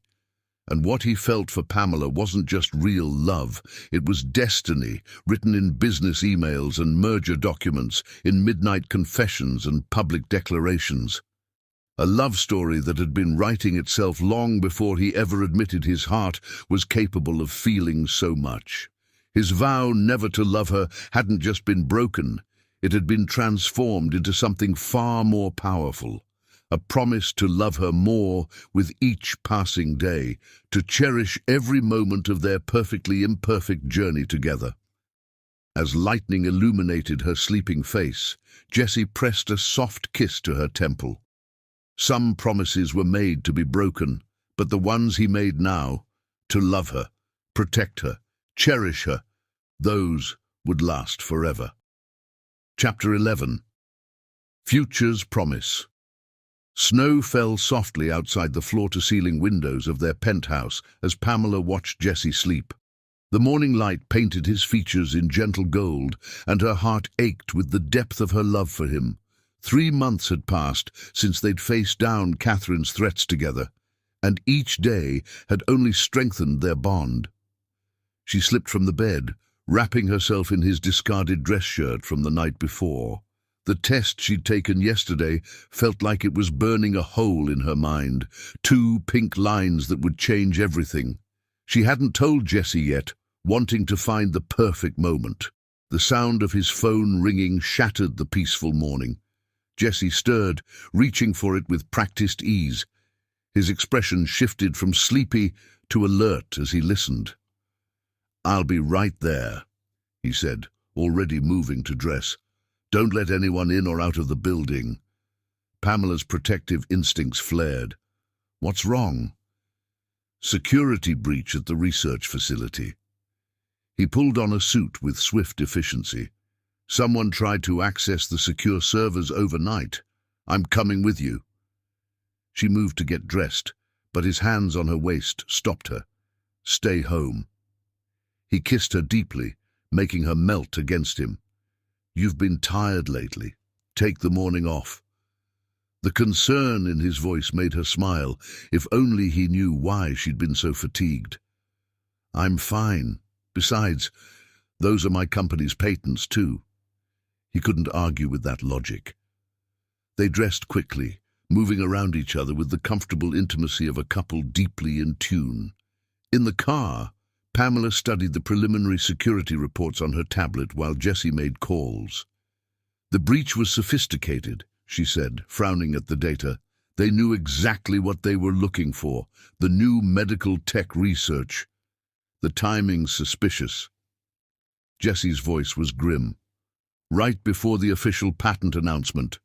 And what he felt for Pamela wasn't just real love, it was destiny, written in business emails and merger documents, in midnight confessions and public declarations. A love story that had been writing itself long before he ever admitted his heart was capable of feeling so much. His vow never to love her hadn't just been broken, it had been transformed into something far more powerful. A promise to love her more with each passing day, to cherish every moment of their perfectly imperfect journey together. As lightning illuminated her sleeping face, Jessie pressed a soft kiss to her temple. Some promises were made to be broken, but the ones he made now, to love her, protect her, cherish her, those would last forever. Chapter 11. Future's Promise. Snow fell softly outside the floor-to-ceiling windows of their penthouse as Pamela watched Jessie sleep. The morning light painted his features in gentle gold, and her heart ached with the depth of her love for him. 3 months had passed since they'd faced down Catherine's threats together, and each day had only strengthened their bond. She slipped from the bed, wrapping herself in his discarded dress shirt from the night before. The test she'd taken yesterday felt like it was burning a hole in her mind, 2 pink lines that would change everything. She hadn't told Jessie yet, wanting to find the perfect moment. The sound of his phone ringing shattered the peaceful morning. Jessie stirred, reaching for it with practiced ease. His expression shifted from sleepy to alert as he listened. "I'll be right there," he said, already moving to dress. "Don't let anyone in or out of the building." Pamela's protective instincts flared. "What's wrong?" "Security breach at the research facility." He pulled on a suit with swift efficiency. "Someone tried to access the secure servers overnight. I'm coming with you." She moved to get dressed, but his hands on her waist stopped her. "Stay home." He kissed her deeply, making her melt against him. "You've been tired lately. Take the morning off." The concern in his voice made her smile. If only he knew why she'd been so fatigued. "I'm fine. Besides, those are my company's patents too." He couldn't argue with that logic. They dressed quickly, moving around each other with the comfortable intimacy of a couple deeply in tune. In the car, Pamela studied the preliminary security reports on her tablet while Jessie made calls. "The breach was sophisticated," she said, frowning at the data. "They knew exactly what they were looking for, the new medical tech research. The timing's suspicious." Jessie's voice was grim. "Right before the official patent announcement."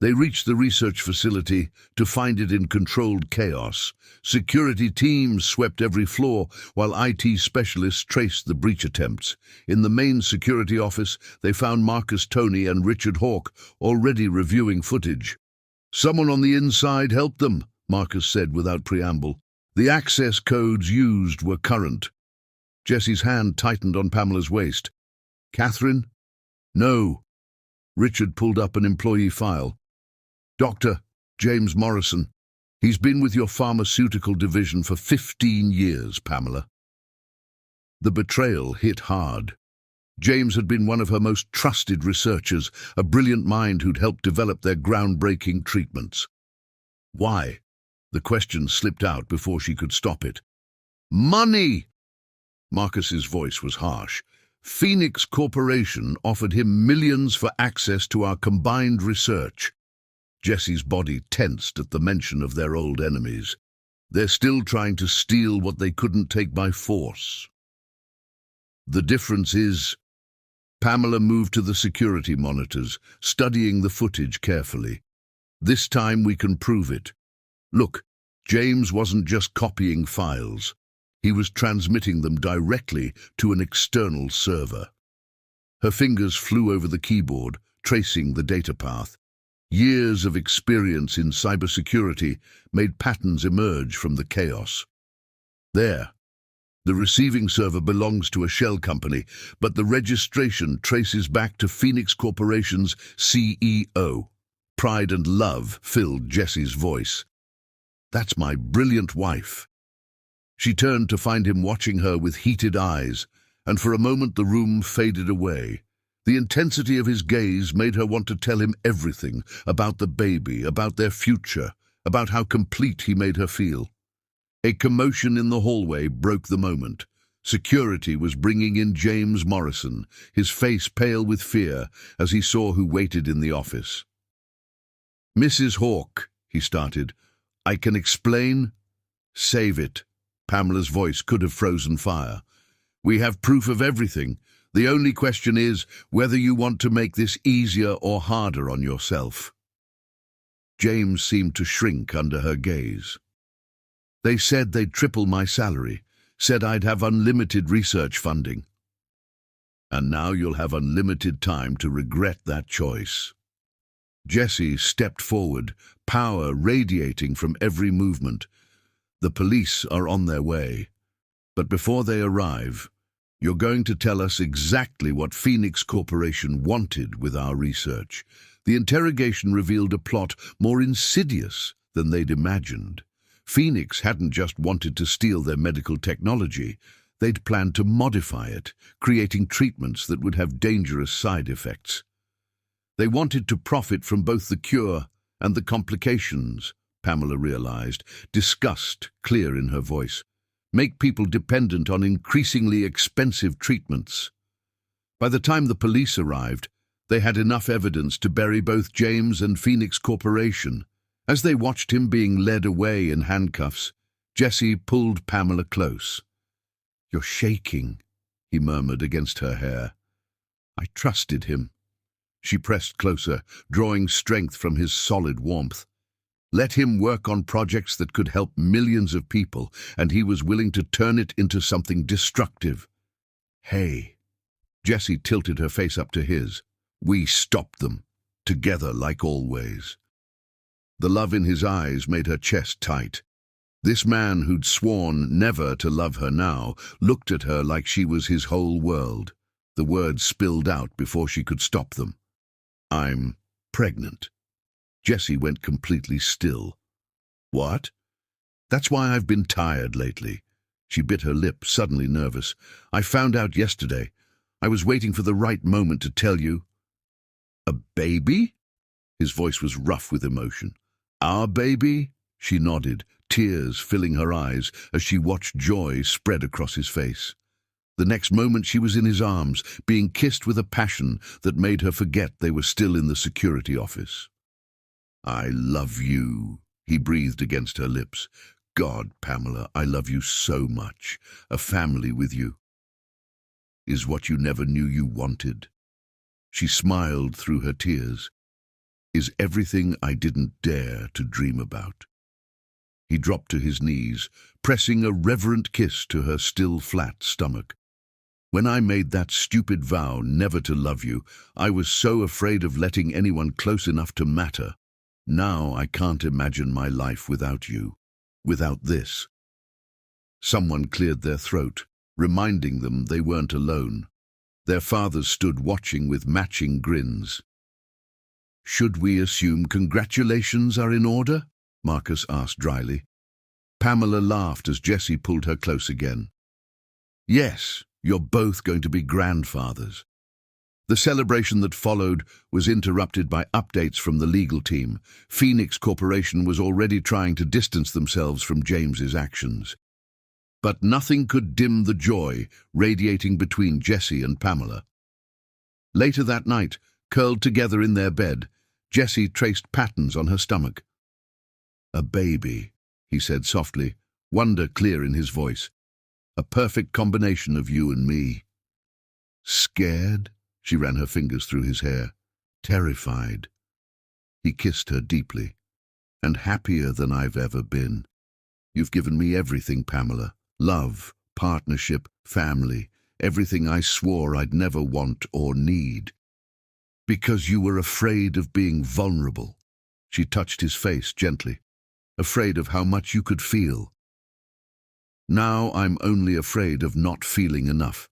They reached the research facility to find it in controlled chaos. Security teams swept every floor while IT specialists traced the breach attempts. In the main security office, they found Marcus Toney and Richard Hawke already reviewing footage. "Someone on the inside helped them," Marcus said without preamble. "The access codes used were current." Jessie's hand tightened on Pamela's waist. "Catherine?" "No." Richard pulled up an employee file. "Dr. James Morrison. He's been with your pharmaceutical division for 15 years, Pamela." The betrayal hit hard. James had been one of her most trusted researchers, a brilliant mind who'd helped develop their groundbreaking treatments. "Why?" The question slipped out before she could stop it. "Money!" Marcus's voice was harsh. "Phoenix Corporation offered him millions for access to our combined research." Jessie's body tensed at the mention of their old enemies. "They're still trying to steal what they couldn't take by force." "The difference is..." Pamela moved to the security monitors, studying the footage carefully. "This time we can prove it. Look, James wasn't just copying files. He was transmitting them directly to an external server." Her fingers flew over the keyboard, tracing the data path. Years of experience in cybersecurity made patterns emerge from the chaos. "There. The receiving server belongs to a shell company, but the registration traces back to Phoenix Corporation's CEO." Pride and love filled Jessie's voice. "That's my brilliant wife." She turned to find him watching her with heated eyes, and for a moment the room faded away. The intensity of his gaze made her want to tell him everything about the baby, about their future, about how complete he made her feel. A commotion in the hallway broke the moment. Security was bringing in James Morrison, his face pale with fear as he saw who waited in the office. "Mrs. Hawke," he started, "I can explain." "Save it." Pamela's voice could have frozen fire. "We have proof of everything. The only question is whether you want to make this easier or harder on yourself." James seemed to shrink under her gaze. "They said they'd triple my salary, said I'd have unlimited research funding. And now you'll have unlimited time to regret that choice." Jesse stepped forward, power radiating from every movement. "The police are on their way. But before they arrive, you're going to tell us exactly what Phoenix Corporation wanted with our research." The interrogation revealed a plot more insidious than they'd imagined. Phoenix hadn't just wanted to steal their medical technology. They'd planned to modify it, creating treatments that would have dangerous side effects. They wanted to profit from both the cure and the complications, Pamela realized, disgust clear in her voice. Make people dependent on increasingly expensive treatments. By the time the police arrived, they had enough evidence to bury both James and Phoenix Corporation. As they watched him being led away in handcuffs, Jesse pulled Pamela close. "You're shaking," he murmured against her hair. "I trusted him." She pressed closer, drawing strength from his solid warmth. Let him work on projects that could help millions of people, and he was willing to turn it into something destructive. "Hey." Jessie tilted her face up to his. "We stopped them, together like always." The love in his eyes made her chest tight. This man who'd sworn never to love her now looked at her like she was his whole world. The words spilled out before she could stop them. "I'm pregnant." Jessie went completely still. "What?" "That's why I've been tired lately." She bit her lip, suddenly nervous. "I found out yesterday. I was waiting for the right moment to tell you." "A baby?" His voice was rough with emotion. "Our baby?" She nodded, tears filling her eyes as she watched joy spread across his face. The next moment she was in his arms, being kissed with a passion that made her forget they were still in the security office. "I love you," he breathed against her lips. "God, Pamela, I love you so much. A family with you is what you never knew you wanted." She smiled through her tears. "Is everything I didn't dare to dream about." He dropped to his knees, pressing a reverent kiss to her still flat stomach. "When I made that stupid vow never to love you, I was so afraid of letting anyone close enough to matter. Now I can't imagine my life without you, without this." Someone cleared their throat, reminding them they weren't alone. Their fathers stood watching with matching grins. "Should we assume congratulations are in order?" Marcus asked dryly. Pamela laughed as Jessie pulled her close again. "Yes, you're both going to be grandfathers." The celebration that followed was interrupted by updates from the legal team. Phoenix Corporation was already trying to distance themselves from James's actions. But nothing could dim the joy radiating between Jessie and Pamela. Later that night, curled together in their bed, Jessie traced patterns on her stomach. "A baby," he said softly, wonder clear in his voice. "A perfect combination of you and me." "Scared?" She ran her fingers through his hair. "Terrified?" He kissed her deeply. "And happier than I've ever been. You've given me everything, Pamela. Love, partnership, family, everything I swore I'd never want or need. Because you were afraid of being vulnerable." She touched his face gently. "Afraid of how much you could feel. Now I'm only afraid of not feeling enough."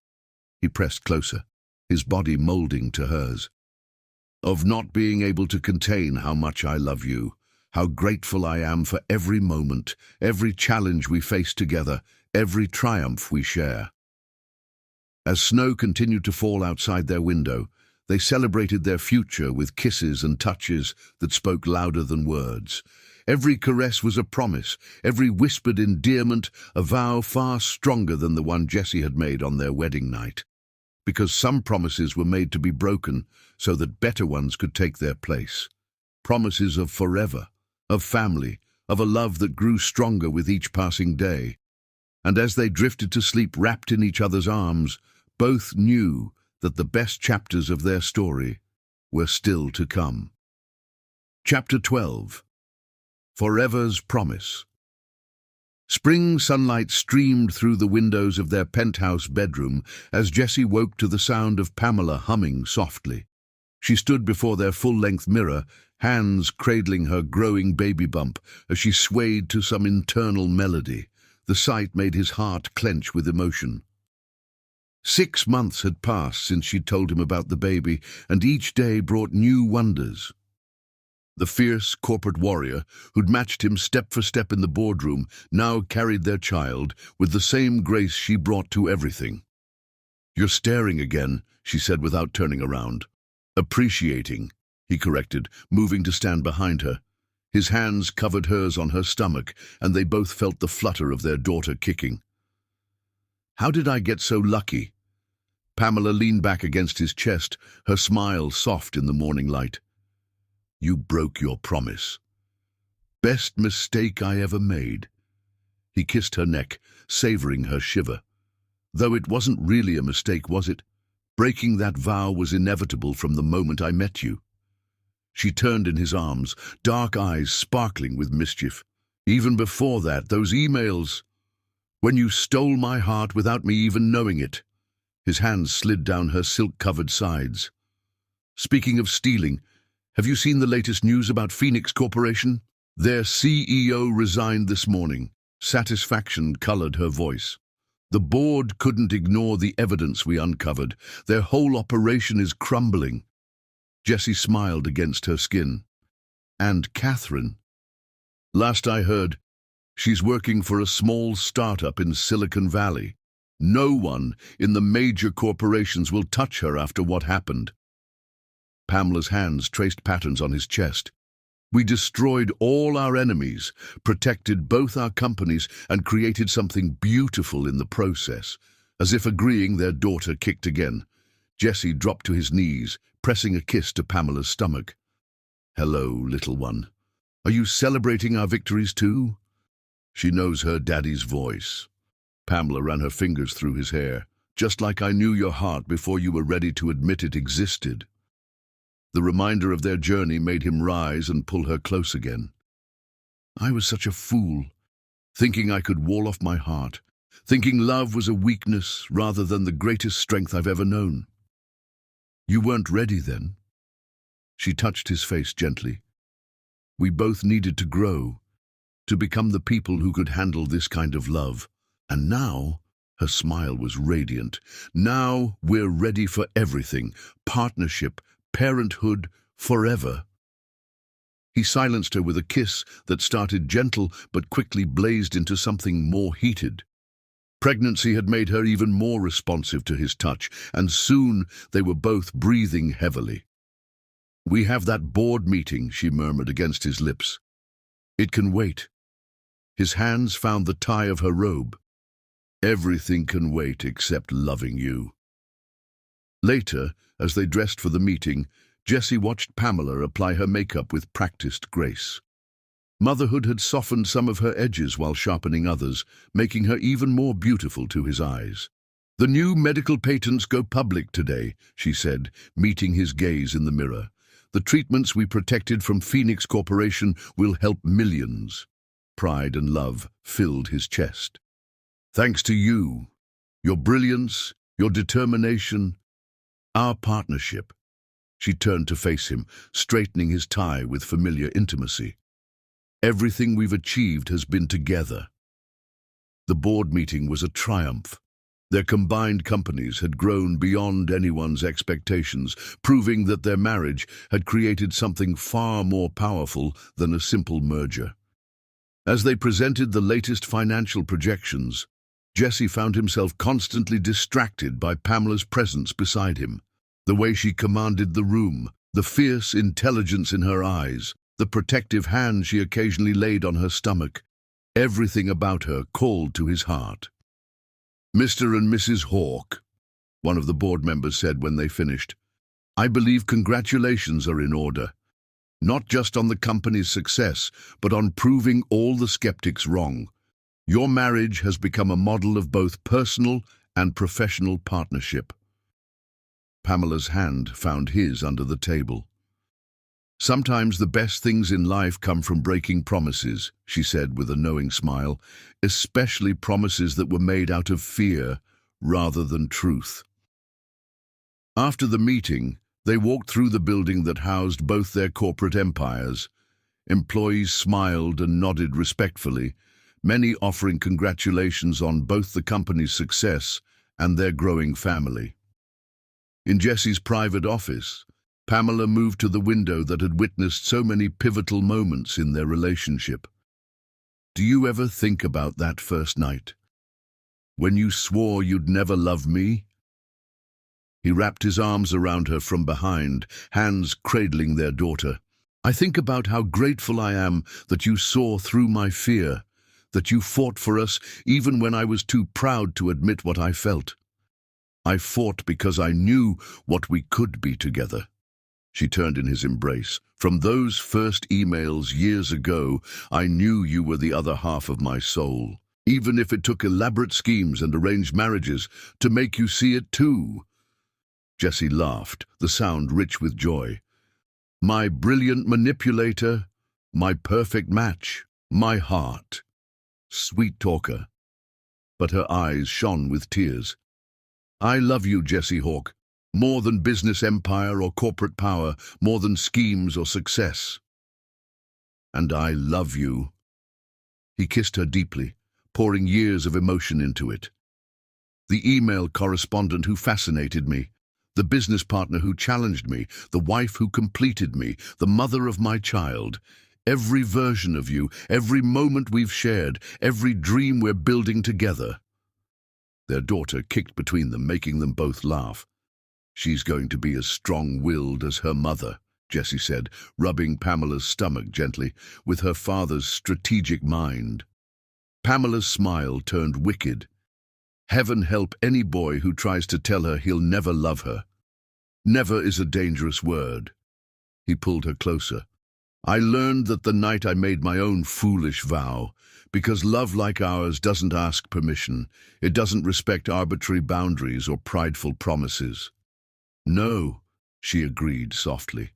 He pressed closer, his body molding to hers. "Of not being able to contain how much I love you, how grateful I am for every moment, every challenge we face together, every triumph we share." As snow continued to fall outside their window, They celebrated their future with kisses and touches that spoke louder than words. Every caress was a promise, every whispered endearment a vow far stronger than the one Jessie had made on their wedding night. Because some promises were made to be broken so that better ones could take their place. Promises of forever, of family, of a love that grew stronger with each passing day. And as they drifted to sleep wrapped in each other's arms, both knew that the best chapters of their story were still to come. Chapter 12. Forever's Promise. Spring sunlight streamed through the windows of their penthouse bedroom as Jessie woke to the sound of Pamela humming softly. She stood before their full-length mirror, hands cradling her growing baby bump as she swayed to some internal melody. The sight made his heart clench with emotion. 6 months had passed since she'd told him about the baby, and each day brought new wonders. The fierce corporate warrior, who'd matched him step for step in the boardroom, now carried their child with the same grace she brought to everything. "You're staring again," she said without turning around. "Appreciating," he corrected, moving to stand behind her. His hands covered hers on her stomach, and they both felt the flutter of their daughter kicking. "How did I get so lucky?" Pamela leaned back against his chest, her smile soft in the morning light. "You broke your promise. Best mistake I ever made." He kissed her neck, savoring her shiver. "Though it wasn't really a mistake, was it? Breaking that vow was inevitable from the moment I met you." She turned in his arms, dark eyes sparkling with mischief. "Even before that, those emails, when you stole my heart without me even knowing it." His hands slid down her silk-covered sides. "Speaking of stealing, have you seen the latest news about Phoenix Corporation? Their CEO resigned this morning." Satisfaction colored her voice. "The board couldn't ignore the evidence we uncovered. Their whole operation is crumbling." Jessie smiled against her skin. "And Catherine? Last I heard, she's working for a small startup in Silicon Valley. No one in the major corporations will touch her after what happened." Pamela's hands traced patterns on his chest. "We destroyed all our enemies, protected both our companies, and created something beautiful in the process." As if agreeing, their daughter kicked again. Jessie dropped to his knees, pressing a kiss to Pamela's stomach. "Hello, little one. Are you celebrating our victories too?" She knows her daddy's voice. Pamela ran her fingers through his hair. "Just like I knew your heart before you were ready to admit it existed." The reminder of their journey made him rise and pull her close again. "I was such a fool, thinking I could wall off my heart, thinking love was a weakness rather than the greatest strength I've ever known." "You weren't ready then." She touched his face gently. "We both needed to grow, to become the people who could handle this kind of love. And now," her smile was radiant, "now we're ready for everything. Partnership, parenthood, forever." He silenced her with a kiss that started gentle but quickly blazed into something more heated. Pregnancy had made her even more responsive to his touch, and soon they were both breathing heavily. "We have that board meeting," she murmured against his lips. "It can wait." His hands found the tie of her robe. "Everything can wait except loving you." Later, as they dressed for the meeting, Jessie watched Pamela apply her makeup with practiced grace. Motherhood had softened some of her edges while sharpening others, making her even more beautiful to his eyes. "The new medical patents go public today," she said, meeting his gaze in the mirror. "The treatments we protected from Phoenix Corporation will help millions." Pride and love filled his chest. "Thanks to you, your brilliance, your determination, our partnership." She turned to face him, straightening his tie with familiar intimacy. "Everything we've achieved has been together." The board meeting was a triumph. Their combined companies had grown beyond anyone's expectations, proving that their marriage had created something far more powerful than a simple merger. As they presented the latest financial projections, Jessie found himself constantly distracted by Pamela's presence beside him. The way she commanded the room, the fierce intelligence in her eyes, the protective hand she occasionally laid on her stomach, everything about her called to his heart. "Mr. and Mrs. Hawke," one of the board members said when they finished, "I believe congratulations are in order. Not just on the company's success, but on proving all the skeptics wrong. Your marriage has become a model of both personal and professional partnership." Pamela's hand found his under the table. "Sometimes the best things in life come from breaking promises," she said with a knowing smile, "especially promises that were made out of fear rather than truth." After the meeting, they walked through the building that housed both their corporate empires. Employees smiled and nodded respectfully, many offering congratulations on both the company's success and their growing family. In Jesse's private office, Pamela moved to the window that had witnessed so many pivotal moments in their relationship. "Do you ever think about that first night? When you swore you'd never love me?" He wrapped his arms around her from behind, hands cradling their daughter. "I think about how grateful I am that you saw through my fear, that you fought for us even when I was too proud to admit what I felt. I fought because I knew what we could be together." She turned in his embrace. "From those first emails years ago, I knew you were the other half of my soul, even if it took elaborate schemes and arranged marriages to make you see it too." Jesse laughed, the sound rich with joy. "My brilliant manipulator, my perfect match, my heart." Sweet talker. But her eyes shone with tears. "I love you, Jesse Hawke, more than business empire or corporate power, more than schemes or success. And I love you." He kissed her deeply, pouring years of emotion into it. "The email correspondent who fascinated me, the business partner who challenged me, the wife who completed me, the mother of my child. Every version of you, every moment we've shared, every dream we're building together." Their daughter kicked between them, making them both laugh. "She's going to be as strong-willed as her mother," Jesse said, rubbing Pamela's stomach gently, with her father's strategic mind. Pamela's smile turned wicked. Heaven help any boy who tries to tell her he'll never love her. Never is a dangerous word. He pulled her closer. "I learned that the night I made my own foolish vow, because love like ours doesn't ask permission. It doesn't respect arbitrary boundaries or prideful promises." "No," she agreed softly.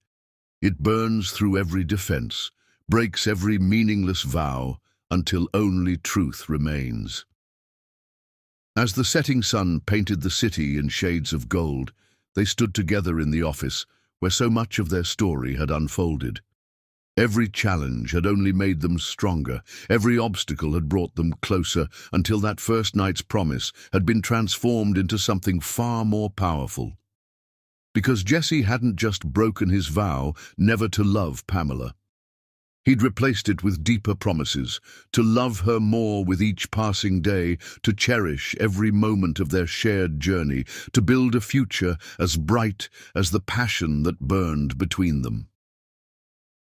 "It burns through every defense, breaks every meaningless vow, until only truth remains." As the setting sun painted the city in shades of gold, they stood together in the office where so much of their story had unfolded. Every challenge had only made them stronger. Every obstacle had brought them closer, until that first night's promise had been transformed into something far more powerful. Because Jesse hadn't just broken his vow never to love Pamela. He'd replaced it with deeper promises, to love her more with each passing day, to cherish every moment of their shared journey, to build a future as bright as the passion that burned between them.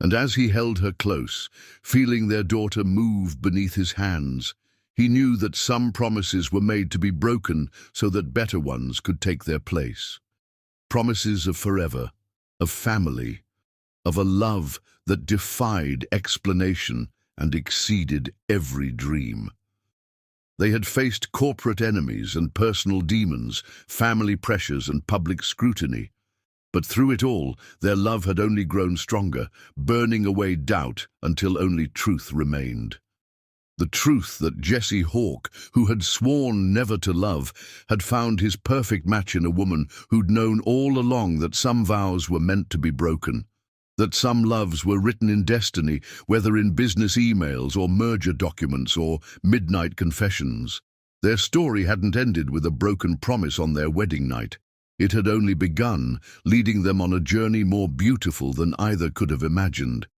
And as he held her close, feeling their daughter move beneath his hands, he knew that some promises were made to be broken so that better ones could take their place. Promises of forever, of family, of a love that defied explanation and exceeded every dream. They had faced corporate enemies and personal demons, family pressures and public scrutiny. But through it all, their love had only grown stronger, burning away doubt until only truth remained. The truth that Jesse Hawke, who had sworn never to love, had found his perfect match in a woman who'd known all along that some vows were meant to be broken, that some loves were written in destiny, whether in business emails or merger documents or midnight confessions. Their story hadn't ended with a broken promise on their wedding night. It had only begun, leading them on a journey more beautiful than either could have imagined.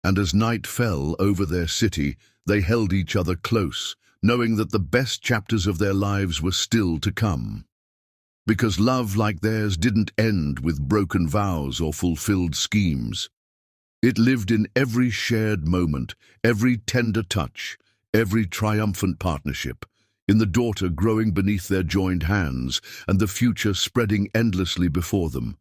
And as night fell over their city, they held each other close, knowing that the best chapters of their lives were still to come. because love like theirs didn't end with broken vows or fulfilled schemes. It lived in every shared moment, every tender touch, every triumphant partnership, in the daughter growing beneath their joined hands and the future spreading endlessly before them.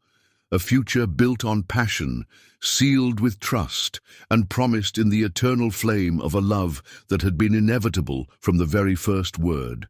A future built on passion, sealed with trust, and promised in the eternal flame of a love that had been inevitable from the very first word.